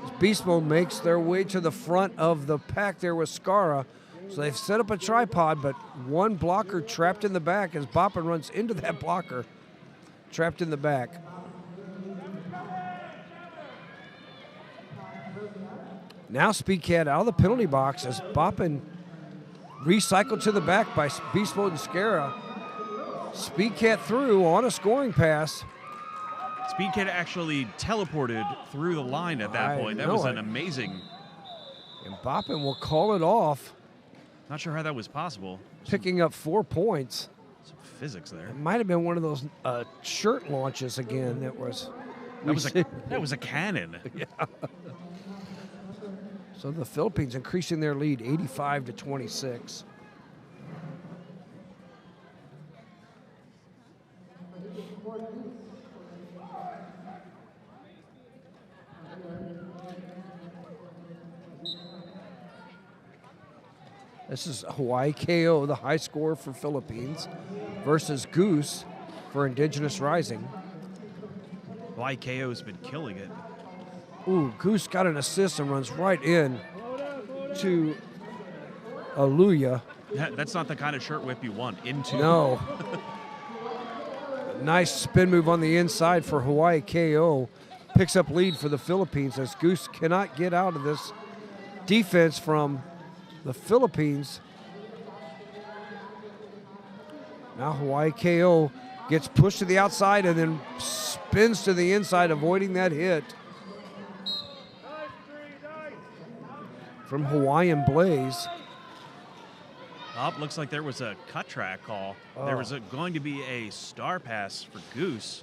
As Beast Mode makes their way to the front of the pack there with Scara. So they've set up a tripod, but one blocker trapped in the back as Boppin runs into that blocker, trapped in the back. Now Speed Cat out of the penalty box as Boppin recycled to the back by Beast Mode and Scara. Speed Cat through on a scoring pass. Speed Cat actually teleported through the line at that point. That was an amazing. And Boppin will call it off. Not sure how that was possible. Picking up 4 points. Some physics there. It might have been one of those shirt launches again that was. That was a cannon. Yeah. So the Philippines increasing their lead 85-26. This is Hawaii KO, the high score for Philippines, versus Goose for Indigenous Rising. Hawaii KO's been killing it. Ooh, Goose got an assist and runs right in to Aluya. That's not the kind of shirt whip you want into. No. Nice spin move on the inside for Hawaii KO. Picks up lead for the Philippines as Goose cannot get out of this defense from the Philippines. Now Hawaii KO gets pushed to the outside and then spins to the inside, avoiding that hit from Hawaiian Blaze. Oh, looks like there was a cut track call. Oh. There was going to be a star pass for Goose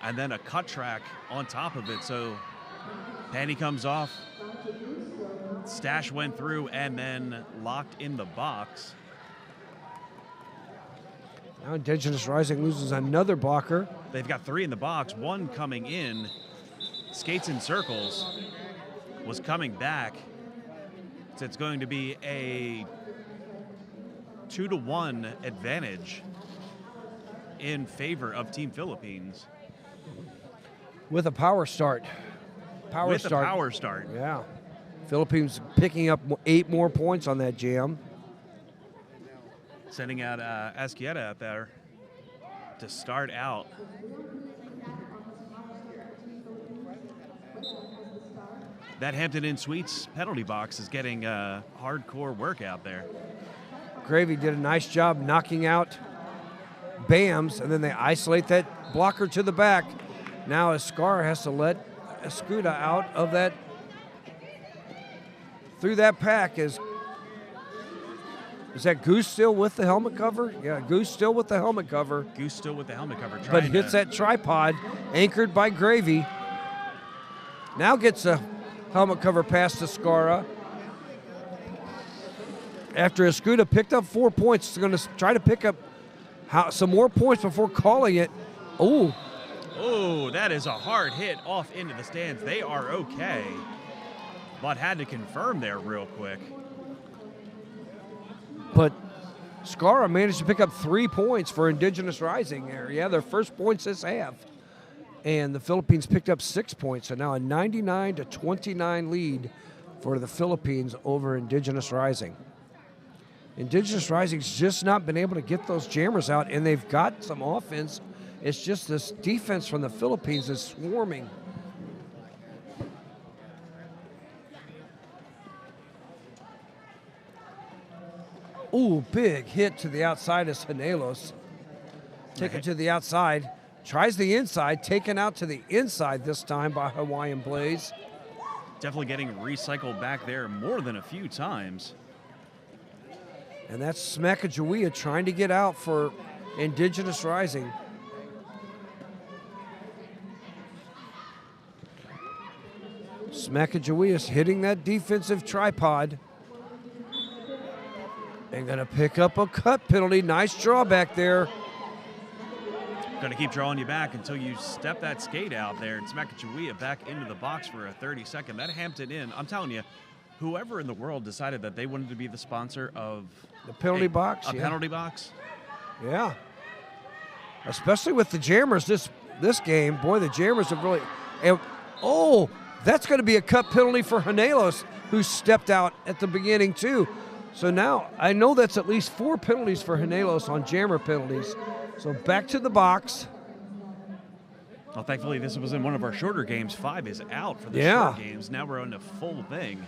and then a cut track on top of it. So panty comes off. Stash went through and then locked in the box. Now Indigenous Rising loses another blocker. They've got 3 in the box, 1 coming in. Skates in circles. Was coming back. So it's going to be a 2-1 advantage in favor of Team Philippines. With a power start. Power start. Yeah. Philippines picking up 8 more points on that jam. Sending out Asquieta out there to start out. That Hampton Inn Suites penalty box is getting a hardcore work out there. Gravy did a nice job knocking out Bams, and then they isolate that blocker to the back. Now Escar has to let Escuda out of that, through that pack as Is that Goose still with the helmet cover? Yeah, Goose still with the helmet cover. Goose still with the helmet cover. But hits that tripod, anchored by Gravy. Now gets a helmet cover pass to Skara. After Escuda picked up 4 points, he's going to try to pick up some more points before calling it. Oh. Oh, that is a hard hit off into the stands. They are okay. But had to confirm there real quick. But Skara managed to pick up 3 points for Indigenous Rising there. Yeah, their first points this half. And the Philippines picked up 6 points. So now a 99-29 lead for the Philippines over Indigenous Rising. Indigenous Rising's just not been able to get those jammers out, and they've got some offense. It's just this defense from the Philippines is swarming. Ooh, big hit to the outside is Hanelos. Take it to the outside. Tries the inside, taken out to the inside this time by Hawaiian Blaze. Definitely getting recycled back there more than a few times. And that's Smakajawea trying to get out for Indigenous Rising. Smakajawea hitting that defensive tripod. And going to pick up a cut penalty. Nice drawback there. Going to keep drawing you back until you step that skate out there. And Smakajawea back into the box for a 30-second. That Hampton Inn, I'm telling you, whoever in the world decided that they wanted to be the sponsor of the penalty box. A penalty box. Yeah. Especially with the jammers this game. Boy, the jammers have really. And, oh, that's going to be a cut penalty for Hanelos, who stepped out at the beginning too. So now I know that's at least 4 penalties for Hanelos on jammer penalties. So back to the box. Well, thankfully this was in one of our shorter games. 5 is out for the short games. Now we're on the full thing.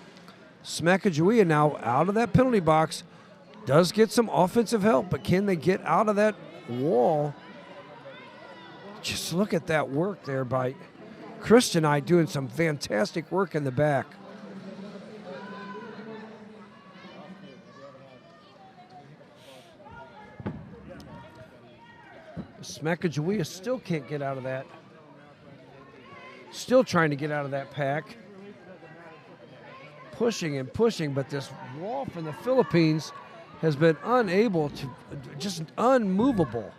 Smakajawea now out of that penalty box. Does get some offensive help, but can they get out of that wall? Just look at that work there by Christian I doing some fantastic work in the back. Smakajawea still can't get out of that. Still trying to get out of that pack. Pushing and pushing, but this wall from the Philippines has been unable to, just unmovable.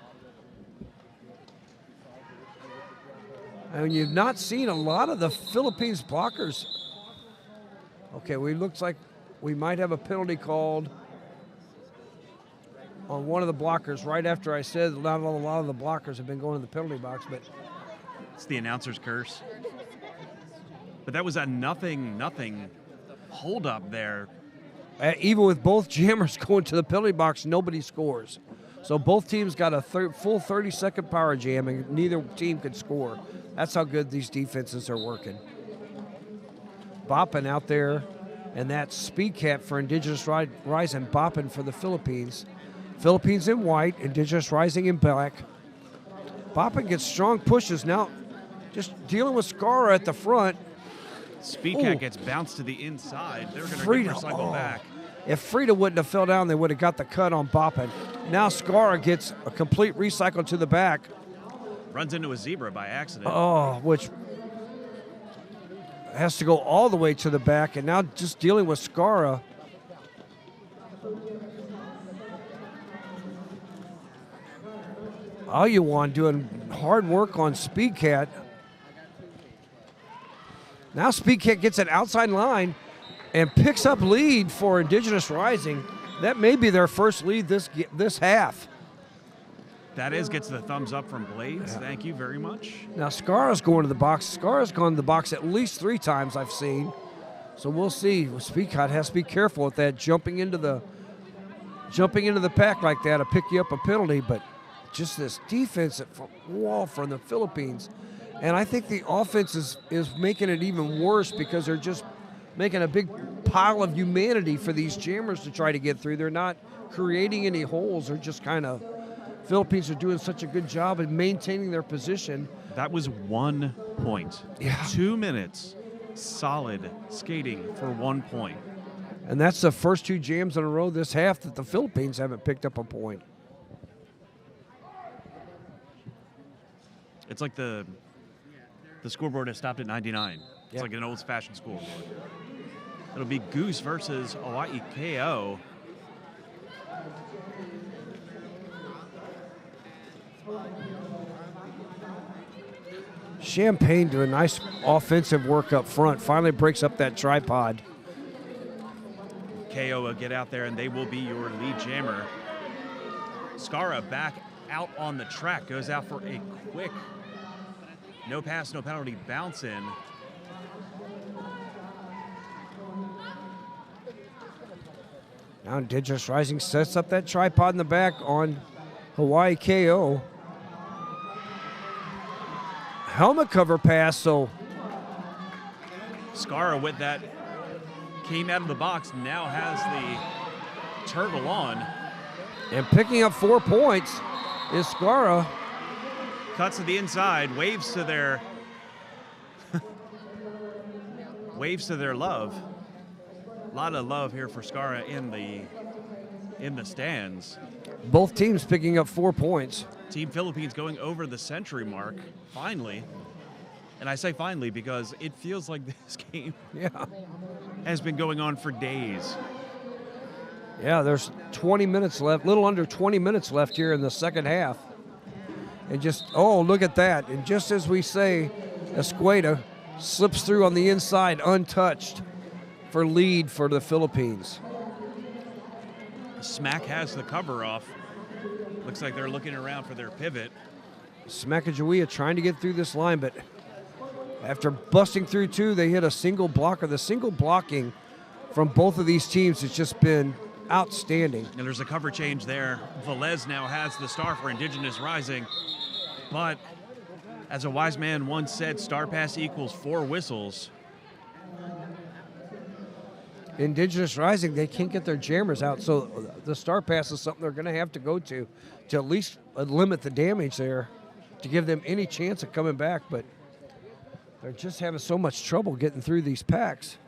I mean, you've not seen a lot of the Philippines blockers. Okay, looks like we might have a penalty called on one of the blockers right after I said not a lot of the blockers have been going to the penalty box, but it's the announcer's curse. But that was a nothing hold up there. Even with both jammers going to the penalty box, nobody scores. So both teams got a full 30-second power jam, and neither team could score. That's how good these defenses are working. Bopping out there, and that speed cap for Indigenous Rising, bopping for the Philippines. Philippines in white, Indigenous Rising in black. Bopping gets strong pushes now, just dealing with Skara at the front. Speed cat gets bounced to the inside. They're going to recycle back. If Frida wouldn't have fell down, they would have got the cut on Boppin. Now Skara gets a complete recycle to the back. Runs into a zebra by accident. Oh, which has to go all the way to the back, and now just dealing with Skara. Ayuwan doing hard work on Speed Cat. Now Speed Cat gets an outside line and picks up lead for Indigenous Rising. That may be their first lead this half. That gets the thumbs up from Blades. Yeah. Thank you very much. Now Skara's going to the box. Skara's gone to the box at least 3 times I've seen. So we'll see. Speed Cat has to be careful with that jumping into the pack like that to pick you up a penalty, but just this defensive wall from the Philippines. And I think the offense is making it even worse because they're just making a big pile of humanity for these jammers to try to get through. They're not creating any holes. They're just Philippines are doing such a good job of maintaining their position. That was 1 point. Yeah. 2 minutes, solid skating for 1 point. And that's the first 2 jams in a row this half that the Philippines haven't picked up a point. It's like the scoreboard has stopped at 99. It's Yep. like an old-fashioned scoreboard. It'll be Goose versus Hawaii KO. Champagne doing nice offensive work up front. Finally breaks up that tripod. KO will get out there, and they will be your lead jammer. Skara back out on the track, goes out for a quick no pass, no penalty bounce in. Now Indigenous Rising sets up that tripod in the back on Hawaii KO. Helmet cover pass, so Skara with that came out of the box, now has the turtle on. and picking up 4 points is Skara. Cuts to the inside, waves to their waves to their love. A lot of love here for Skara in the stands. Both teams picking up 4 points. Team Philippines going over the century mark, finally. And I say finally because it feels like this game Yeah. has been going on for days. Yeah, there's 20 minutes left, little under 20 minutes left here in the second half. And just, oh, look at that. And just as we say, Escueda slips through on the inside untouched for lead for the Philippines. Smack has the cover off. Looks like they're looking around for their pivot. Sacagawea trying to get through this line, but after busting through 2, they hit a single blocker. The single blocking from both of these teams has just been outstanding. And there's a cover change there. Velez now has the star for Indigenous Rising. But as a wise man once said, star pass equals 4 whistles. Indigenous Rising, they can't get their jammers out, so the star pass is something they're going to have to go to at least limit the damage there to give them any chance of coming back. But they're just having so much trouble getting through these packs.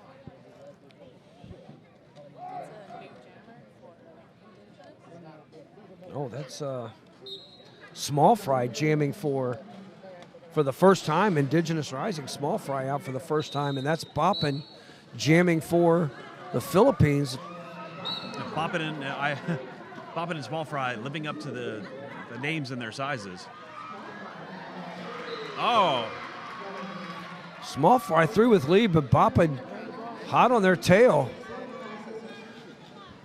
Oh, that's Small Fry jamming for the first time. Indigenous Rising, Small Fry out for the first time, and that's Boppin jamming for the Philippines. Boppin and Small Fry living up to the names and their sizes. Oh, Small Fry through with lead, but Boppin hot on their tail.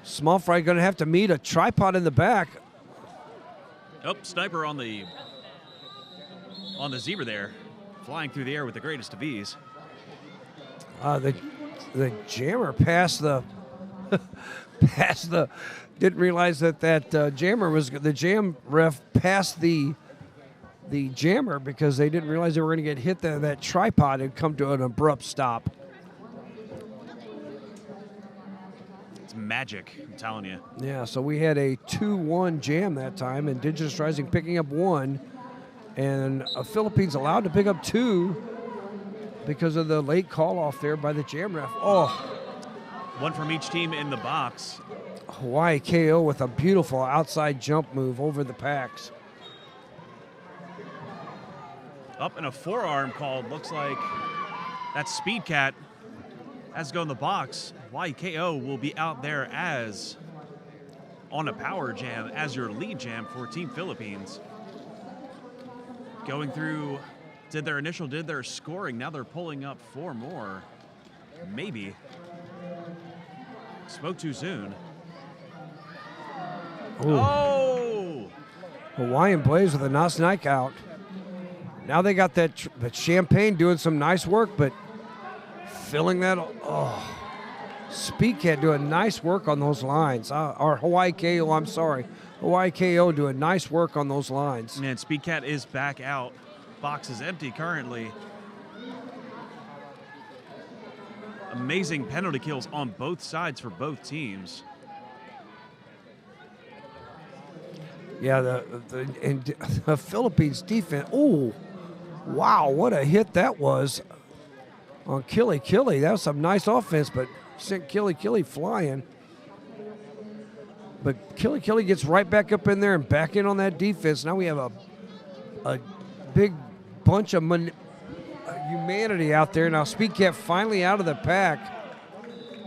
Small Fry going to have to meet a tripod in the back. oh, sniper on the zebra there, flying through the air with the greatest of ease. The jammer passed the didn't realize that jammer was the jam ref passed the jammer because they didn't realize they were going to get hit. That tripod had come to an abrupt stop. It's magic, I'm telling you. Yeah, so we had a 2-1 jam that time. Indigenous Rising picking up 1, and Philippines allowed to pick up 2 because of the late call off there by the jam ref. Oh, One from each team in the box. Hawaii KO with a beautiful outside jump move over the packs. Up and a forearm called. Looks like that's Speed Cat has to go in the box. YKO will be out there as on a power jam as your lead jam for Team Philippines. Going through, did their scoring. Now they're pulling up 4 more. Maybe. Spoke too soon. Ooh. Oh! Hawaiian Blaze with a nice night out. Now they got that Champagne doing some nice work, but filling that. Oh, Speed Cat doing nice work on those lines. Or Hawaii KO, I'm sorry. Hawaii KO doing nice work on those lines. Man, Speed Cat is back out. Box is empty currently. Amazing penalty kills on both sides for both teams. Yeah, the Philippines defense. Oh, wow, what a hit that was on Killy. That was some nice offense, but sent Killy flying. But Killy gets right back up in there and back in on that defense. Now we have a big bunch of humanity out there. Now Speed Cat finally out of the pack.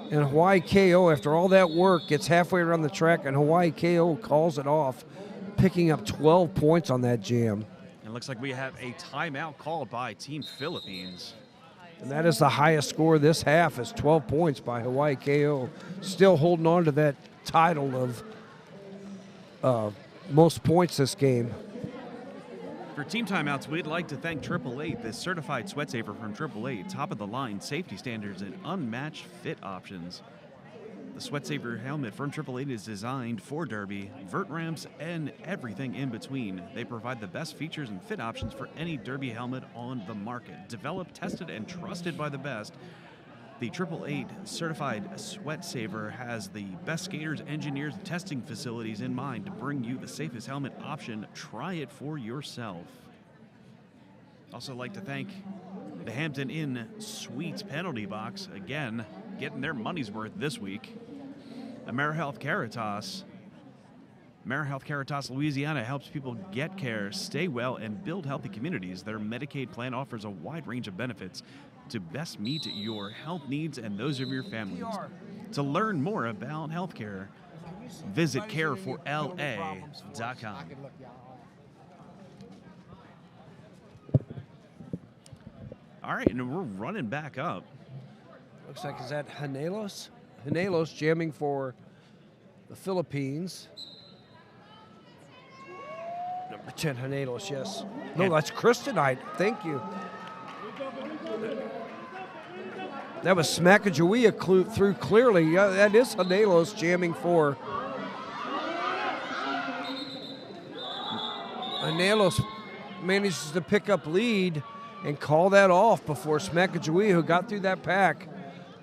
And Hawaii KO, after all that work, gets halfway around the track, and Hawaii KO calls it off, picking up 12 points on that jam. It looks like we have a timeout called by Team Philippines. And that is the highest score this half, is 12 points by Hawaii KO. Still holding on to that title of most points this game. For team timeouts, we'd like to thank 888, the certified sweat saver from 888, top of the line safety standards and unmatched fit options. The sweat saver helmet from 888 is designed for derby, vert ramps, and everything in between. They provide the best features and fit options for any derby helmet on the market. Developed, tested, and trusted by the best, the 888 certified sweat saver has the best skaters, engineers, and testing facilities in mind to bring you the safest helmet option. Try it for yourself. Also like to thank the Hampton Inn Suites penalty box, again, getting their money's worth this week. AmeriHealth Caritas. AmeriHealth Caritas Louisiana helps people get care, stay well, and build healthy communities. Their Medicaid plan offers a wide range of benefits to best meet your health needs and those of your families. To learn more about healthcare, visit careforla.com. All right, and we're running back up. Looks like, is that Hanelos? Hanelos jamming for the Philippines. Number 10, Hanelos, yes. No, that's Kryptonite. Thank you. That was Smakajawea through clearly. Yeah, that is Hanelos jamming for. Hanelos manages to pick up lead and call that off before Smakajawea, who got through that pack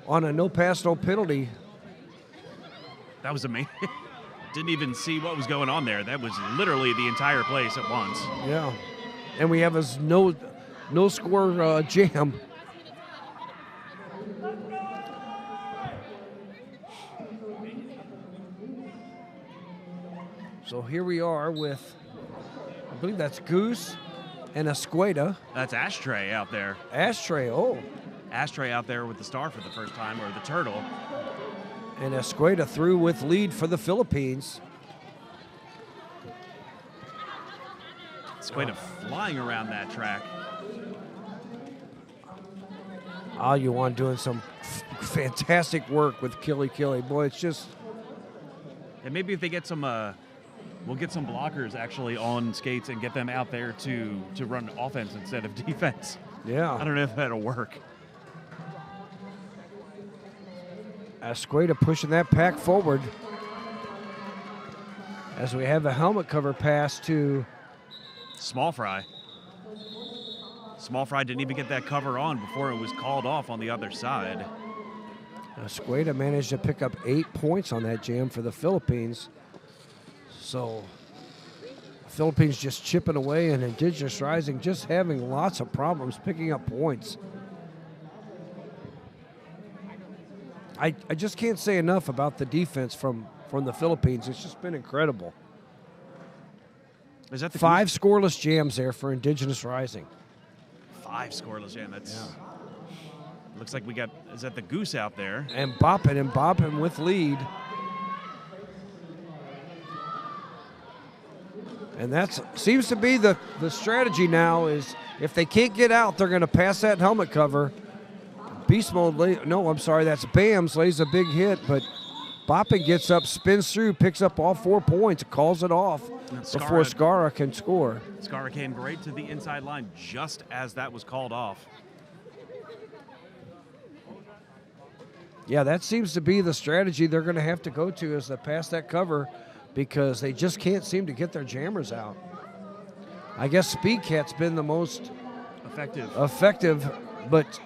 on a no pass, no penalty. That was amazing. Didn't even see what was going on there. That was literally the entire place at once. Yeah. And we have a no score jam. So here we are with, I believe that's Goose and Escueda. That's Ashtray out there. Ashtray, oh. Ashtray out there with the star for the first time, or the turtle. And Escueda through with lead for the Philippines. Escueda flying around that track. Aluwan doing some fantastic work with Killy. Boy, it's just... And maybe if they get some... we'll get some blockers actually on skates and get them out there to run offense instead of defense. Yeah. I don't know if that'll work. Escueda pushing that pack forward as we have a helmet cover pass to Small Fry. Small Fry didn't even get that cover on before it was called off on the other side. Escueda managed to pick up 8 points on that jam for the Philippines. So Philippines just chipping away, and Indigenous Rising just having lots of problems picking up points. I just can't say enough about the defense from the Philippines. It's just been incredible. Is that the 5 scoreless jams there for Indigenous Rising. 5 scoreless jam. That's looks like we got. Is that the Goose out there? And bopping with lead. And that seems to be the strategy now, is if they can't get out, they're going to pass that helmet cover. Beast Mode, that's Bams, lays a big hit, but Boppin gets up, spins through, picks up all 4 points, calls it off before Skara can score. Skara came right to the inside line just as that was called off. Yeah, that seems to be the strategy they're going to have to go to, is to pass that cover, because they just can't seem to get their jammers out. I guess Speed Cat's been the most effective, but...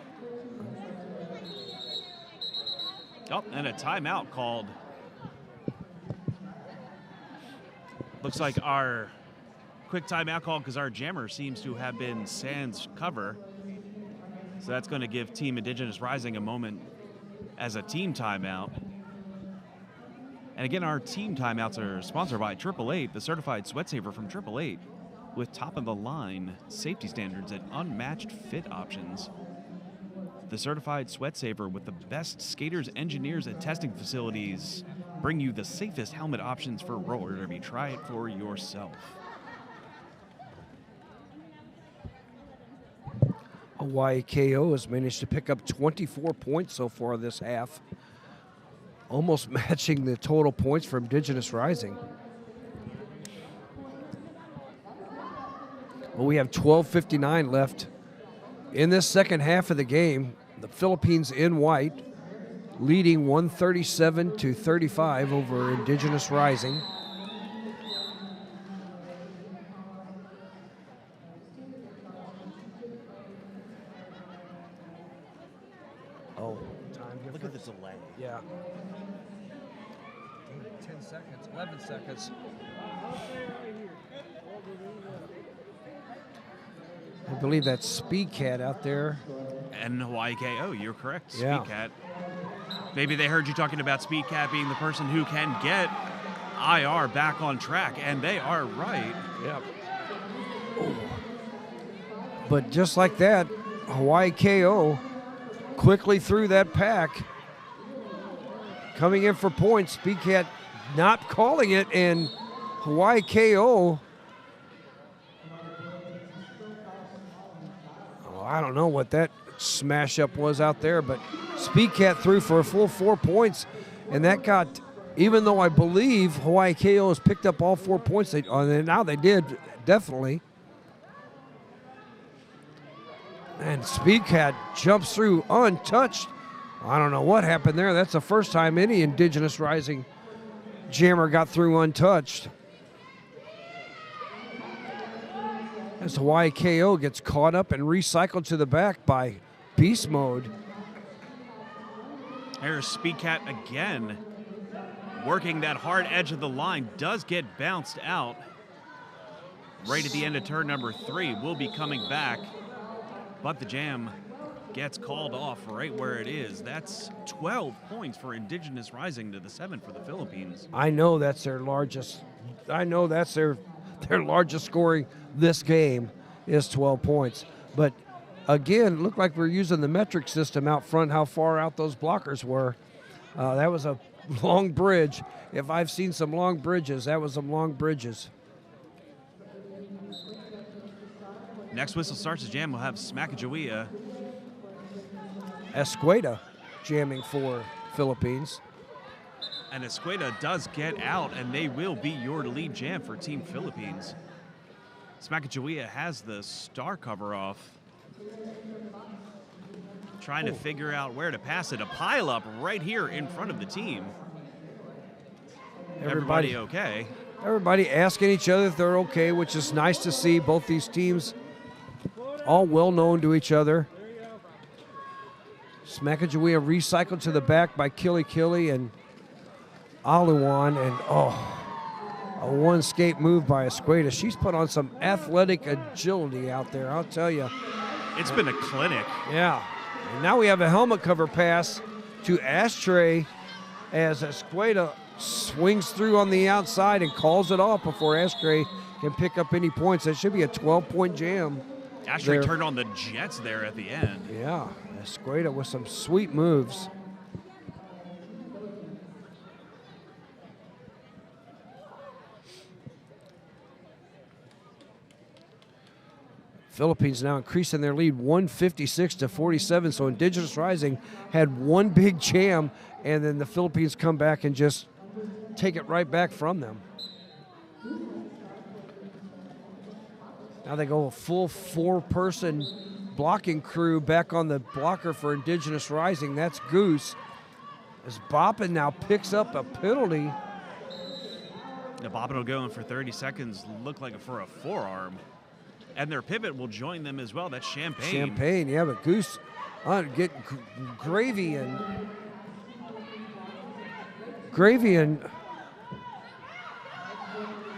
Oh, and a timeout called. Looks like our quick timeout call because our jammer seems to have been sans cover. So that's going to give Team Indigenous Rising a moment as a team timeout. And again, our team timeouts are sponsored by 888, the certified sweat saver from 888, with top-of-the-line safety standards and unmatched fit options. The certified sweat saver with the best skaters, engineers, and testing facilities bring you the safest helmet options for roller derby. Try it for yourself. Hawaii KO has managed to pick up 24 points so far this half, almost matching the total points for Indigenous Rising. Well, we have 12:59 left in this second half of the game. The Philippines in white, leading 137-35 over Indigenous Rising. Oh, time difference. Look at the delay. Yeah. 10 seconds, 11 seconds. I believe that's Speed Cat out there. And Hawaii KO, you're correct. Yeah. Speed Cat. Maybe they heard you talking about Speed Cat being the person who can get IR back on track, and they are right. Yep. But just like that, Hawaii KO quickly through that pack. Coming in for points, Speed Cat not calling it, and Hawaii KO. Oh, I don't know what that smash up was out there, but Speed Cat threw for a full 4 points, and that got, even though I believe Hawaii KO has picked up all 4 points, now they did, definitely. And Speed Cat jumps through untouched. I don't know what happened there. That's the first time any Indigenous Rising jammer got through untouched. As Hawaii KO gets caught up and recycled to the back by Beast Mode. There's Speed Cat again, working that hard edge of the line, does get bounced out. Right at the end of turn number 3, will be coming back, but the jam gets called off right where it is. That's 12 points for Indigenous Rising to the 7 for the Philippines. I know that's their largest. I know that's their largest scoring this game is 12 points. But again, looked like we're using the metric system out front, how far out those blockers were. That was a long bridge. If I've seen some long bridges, that was some long bridges. Next whistle starts the jam. We'll have Smakajawea. Escueda jamming for Philippines. And Escueda does get out, and they will be your lead jam for Team Philippines. Smakajawea has the star cover off. Trying to figure out where to pass it. A pile up right here in front of the team. Everybody okay? Everybody asking each other if they're okay, which is nice to see. Both these teams all well known to each other. Smakajawea recycled to the back by Kili and Aluwan, and a one skate move by Escueda. She's put on some athletic agility out there, I'll tell you. It's been a clinic. Yeah. And now we have a helmet cover pass to Ashtray as Escueda swings through on the outside and calls it off before Ashtray can pick up any points. That should be a 12-point jam. Ashtray turned on the jets there at the end. Yeah, Escueda with some sweet moves. Philippines now increasing their lead 156-47. So Indigenous Rising had one big jam, and then the Philippines come back and just take it right back from them. Now they go a full 4-person blocking crew back on the blocker for Indigenous Rising. That's Goose. As Boppin now picks up a penalty. The Boppin will go in for 30 seconds, look like for a forearm. And their pivot will join them as well. That's Champagne. Champagne, yeah, but Goose get Gravy and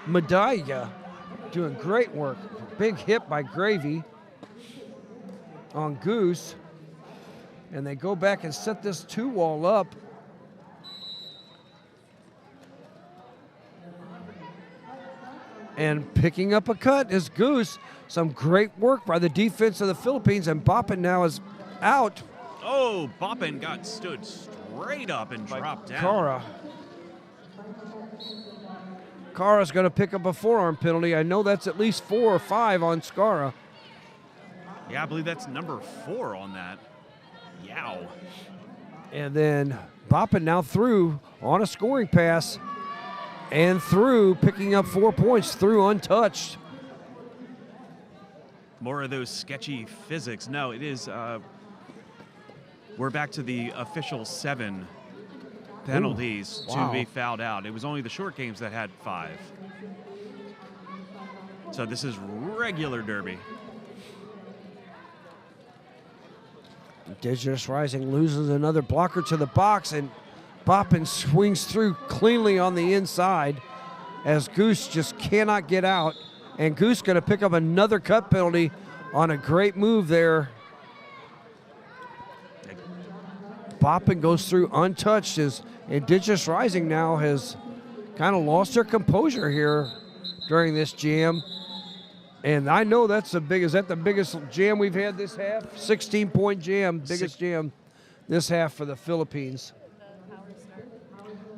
Medalla doing great work. Big hit by Gravy on Goose. And they go back and set this 2-wall up. And picking up a cut is Goose. Some great work by the defense of the Philippines, and Boppin now is out. Oh, Boppin got stood straight up and dropped down. Cara. Cara's going to pick up a forearm penalty. I know that's at least 4 or 5 on Scara. Yeah, I believe that's number 4 on that. Yow. And then Boppin now through on a scoring pass and through, picking up 4 points through untouched. More of those sketchy physics. No, it is, we're back to the official 7 penalties to be fouled out. It was only the short games that had 5. So this is regular derby. Indigenous Rising loses another blocker to the box, and Boppin swings through cleanly on the inside as Goose just cannot get out. And Goose going to pick up another cut penalty on a great move there. Boppin goes through untouched as Indigenous Rising now has kind of lost their composure here during this jam. And I know that's is that the biggest jam we've had this half? 16-point jam, biggest jam this half for the Philippines.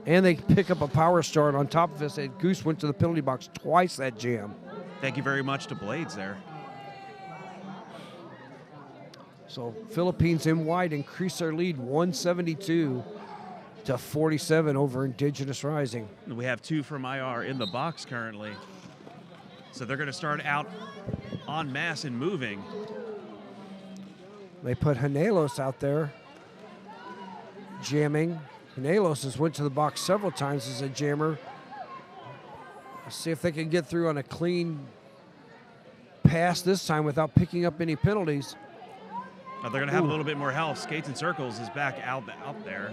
And they pick up a power start on top of this. And Goose went to the penalty box twice that jam. Thank you very much to Blades there. So Philippines in wide increase their lead 172 to 47 over Indigenous Rising. We have 2 from IR in the box currently. So they're going to start out en masse and moving. They put Hanelos out there jamming. Hanelos has went to the box several times as a jammer. Let's see if they can get through on a clean pass this time without picking up any penalties. Now they're going to have a little bit more help. Skates and Circles is back out there.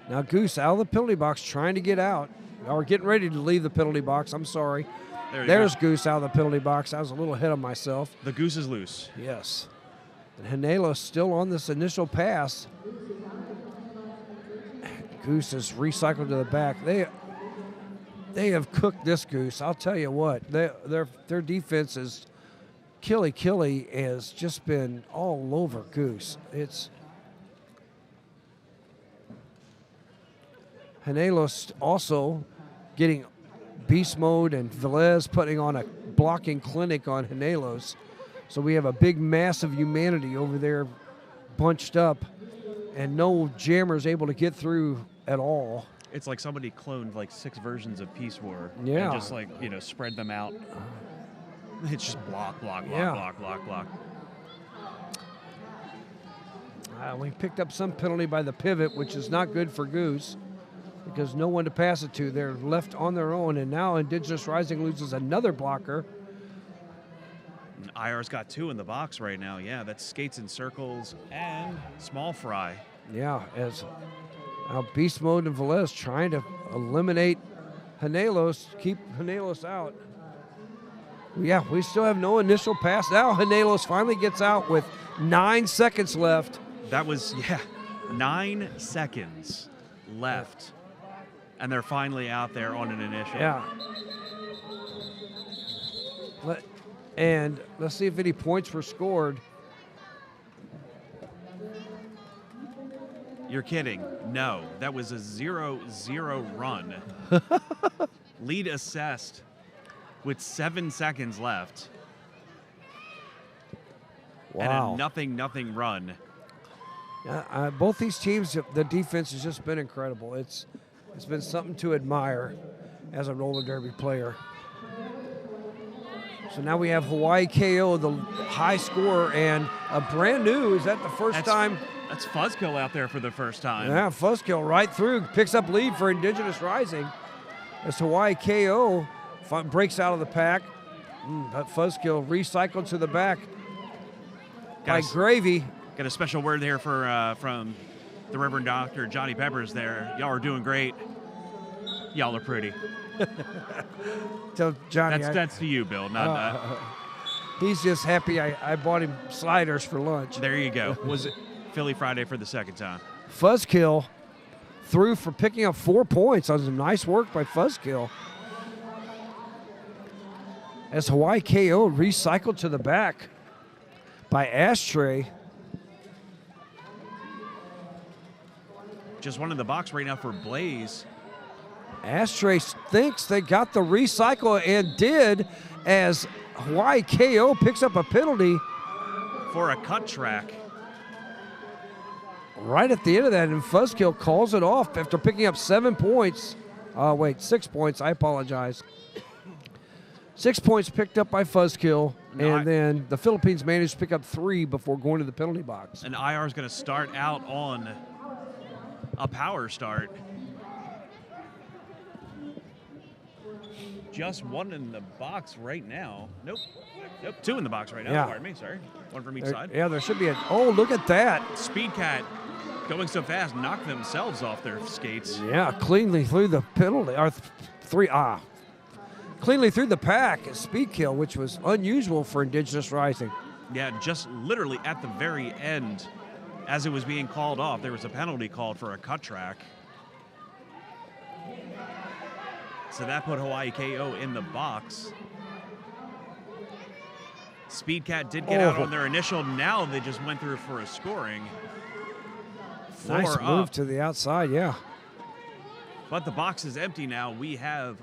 Now Goose out of the penalty box trying to get out. Or getting ready to leave the penalty box. I'm sorry. There's Goose out of the penalty box. I was a little ahead of myself. The Goose is loose. Yes. And Hanelos still on this initial pass. Goose is recycled to the back. They have cooked this Goose. I'll tell you what. Their defense is Killy has just been all over Goose. It's Hanelos also getting beast mode, and Velez putting on a blocking clinic on Hanelos. So we have a big mass of humanity over there bunched up, and no jammers able to get through at all. It's like somebody cloned like 6 versions of Peace War. Yeah. And just like, spread them out. It's just block. We picked up some penalty by the pivot, which is not good for Goose because no one to pass it to. They're left on their own, and now Indigenous Rising loses another blocker. And IR's got 2 in the box right now. Yeah, that's Skates and Circles and Small Fry. Yeah, as Beast Mode and Velez trying to eliminate Hanelos, keep Hanelos out. Yeah, we still have no initial pass. Now Hanelos finally gets out with 9 seconds left. That was, 9 seconds left. And they're finally out there on an initial. Yeah. And let's see if any points were scored. You're kidding. No, that was a 0-0 run. Lead assessed with 7 seconds left. Wow. And a nothing run. Both these teams, the defense has just been incredible. It's been something to admire as a roller derby player. So now we have Hawaii KO, the high scorer, and a brand new, is that the first time? That's Fuzzkill out there for the first time. Yeah, Fuzzkill right through, picks up lead for Indigenous Rising. As Hawaii KO breaks out of the pack, but Fuzzkill recycled to the back by Gravy. Got a special word there for from the Reverend Dr. Johnny Peppers there. Y'all are doing great. Y'all are pretty. Tell Johnny. That's to you, Bill. Not He's just happy I bought him sliders for lunch. There you go. Was it Philly Friday for the second time? Fuzzkill through for picking up 4 points on some nice work by Fuzzkill. As Hawaii KO recycled to the back by Ashtray. Just one in the box right now for Blaze. Ashtray thinks they got the recycle and did, as Hawaii KO picks up a penalty For a cut track. right at the end of that, and Fuzzkill calls it off after picking up 7 points. 6 points, I apologize. 6 points picked up by Fuzzkill, and then the Philippines managed to pick up 3 before going to the penalty box. And IR is going to start out on a power start. Just one in the box right now. Nope, 2 in the box right now. Yeah. Pardon me, sorry. One from each side. Yeah, there should be a. Oh, look at that. Speed Cat going so fast, knocked themselves off their skates. Yeah, cleanly through the penalty, or cleanly through the pack, a speed kill, which was unusual for Indigenous Rising. Yeah, just literally at the very end, as it was being called off, there was a penalty called for a cut track. So that put Hawaii KO in the box. Speed Cat did get out on their initial. Now they just went through for a scoring. Nice move to the outside, yeah. But the box is empty now. We have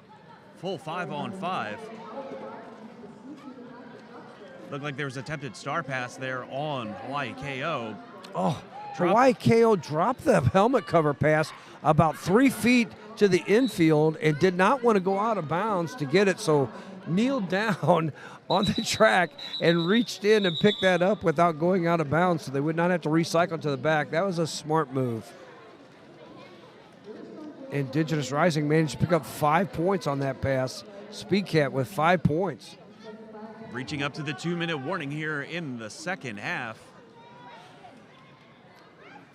full 5-on-5. Looked like there was attempted star pass there on Hawaii KO. Hawaii KO dropped the helmet cover pass about 3 feet to the infield and did not want to go out of bounds to get it, so kneeled down on the track and reached in and picked that up without going out of bounds so they would not have to recycle to the back. That was a smart move. Indigenous Rising managed to pick up 5 points on that pass. Speedcat with 5 points. Reaching up to the 2-minute warning here in the second half.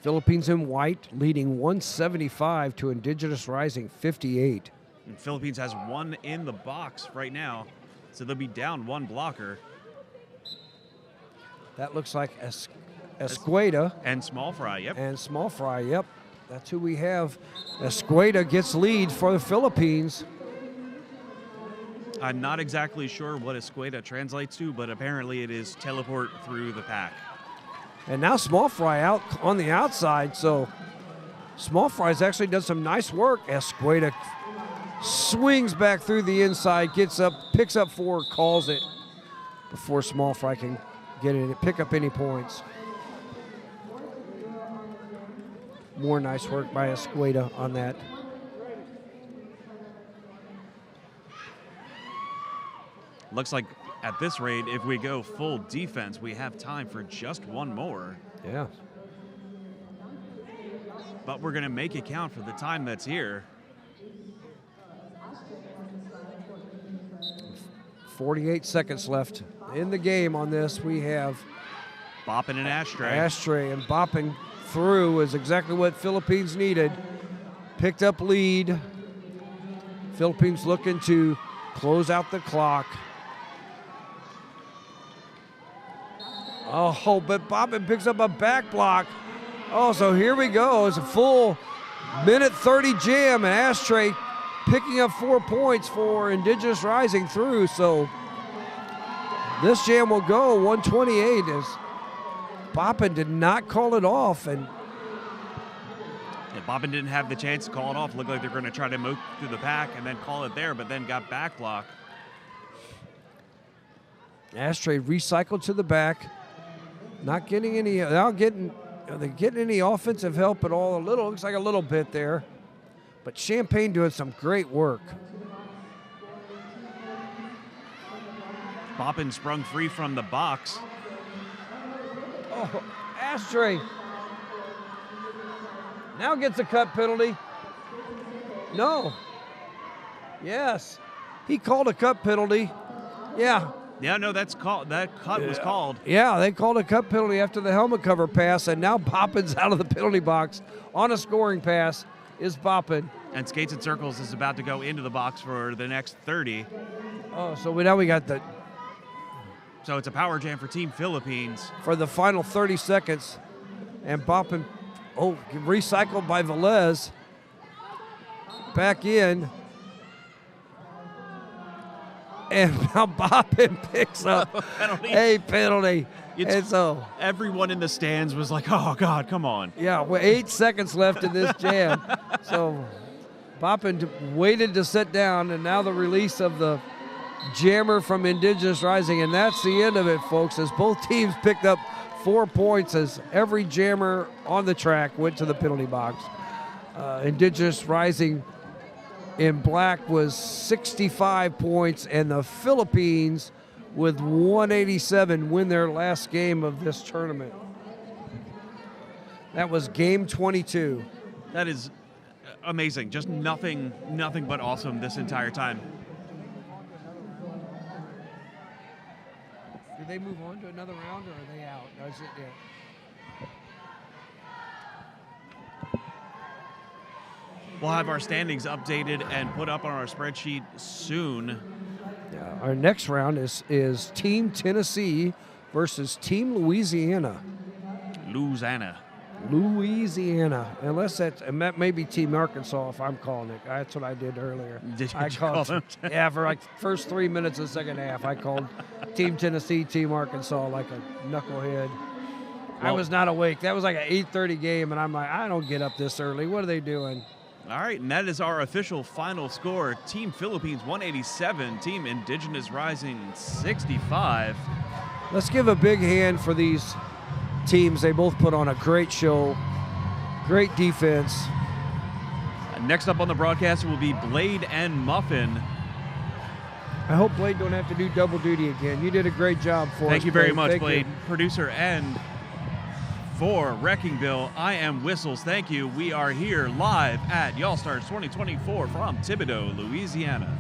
Philippines in white leading 175 to Indigenous Rising 58. And Philippines has 1 in the box right now, so they'll be down 1 blocker. That looks like Escueda. And Small Fry, yep. And Small Fry, yep. That's who we have. Escueda gets lead for the Philippines. I'm not exactly sure what Escueda translates to, but apparently it is teleport through the pack. And now Small Fry out on the outside, so Small Fry's actually done some nice work. Escueda swings back through the inside, gets up, picks up 4, calls it before Small Fry can get it, pick up any points. More nice work by Escueda on that. Looks like at this rate, if we go full defense, we have time for just 1 more. Yeah. But we're going to make it count for the time that's here. 48 seconds left in the game on this. We have Bopping and Ashtray. Ashtray and bopping through is exactly what Philippines needed. Picked up lead. Philippines looking to close out the clock. Oh, but Boppin picks up a back block. Oh, so here we go. It's a full minute 30 jam, and Ashtray picking up 4 points for Indigenous Rising through. So this jam will go 128 as Boppin did not call it off. And Boppin didn't have the chance to call it off. Looked like they're going to try to move through the pack and then call it there, but then got back block. Ashtray recycled to the back. Not getting any, are they getting any offensive help at all? Looks like a little bit there. But Champagne doing some great work. Boppin sprung free from the box. Oh, Ashtray now gets a cut penalty. No. Yes. He called a cut penalty. Yeah. Yeah, no, that's called. That cut was called. Yeah, they called a cut penalty after the helmet cover pass, and now Boppin's out of the penalty box on a scoring pass is Boppin. And Skates and Circles is about to go into the box for the next 30. Oh, so now we got the So it's a power jam for Team Philippines. For the final 30 seconds. And bopping, recycled by Velez. Back in. And now Boppin picks up a penalty. And so everyone in the stands was like, oh, God, come on. Yeah, with 8 seconds left in this jam. So Boppin waited to sit down, and now the release of the jammer from Indigenous Rising. And that's the end of it, folks, as both teams picked up 4 points as every jammer on the track went to the penalty box. Indigenous Rising in black was 65 points, and the Philippines with 187 win their last game of this tournament. That was game 22. That is amazing. Just nothing but awesome this entire time. Did they move on to another round, or are they out? No, is it, yeah. We'll have our standings updated and put up on our spreadsheet soon. Yeah, our next round is Team Tennessee versus Team Louisiana. Unless that may be Team Arkansas if I'm calling it. That's what I did earlier. I call them? Yeah, for like first 3 minutes of the second half, I called Team Tennessee, Team Arkansas like a knucklehead. I was not awake. That was like an 8:30 game, and I'm like, I don't get up this early. What are they doing? All right, and that is our official final score. Team Philippines 187, Team Indigenous Rising 65. Let's give a big hand for these teams. They both put on a great show, great defense. Next up on the broadcast will be Blade and Muffin. I hope Blade don't have to do double duty again. You did a great job for us. Thank you very Blade. much, Thank Blade. you. Producer and for Wrecking Bill, I am Whistles. Thank you. We are here live at Y'all Stars 2024 from Thibodaux, Louisiana.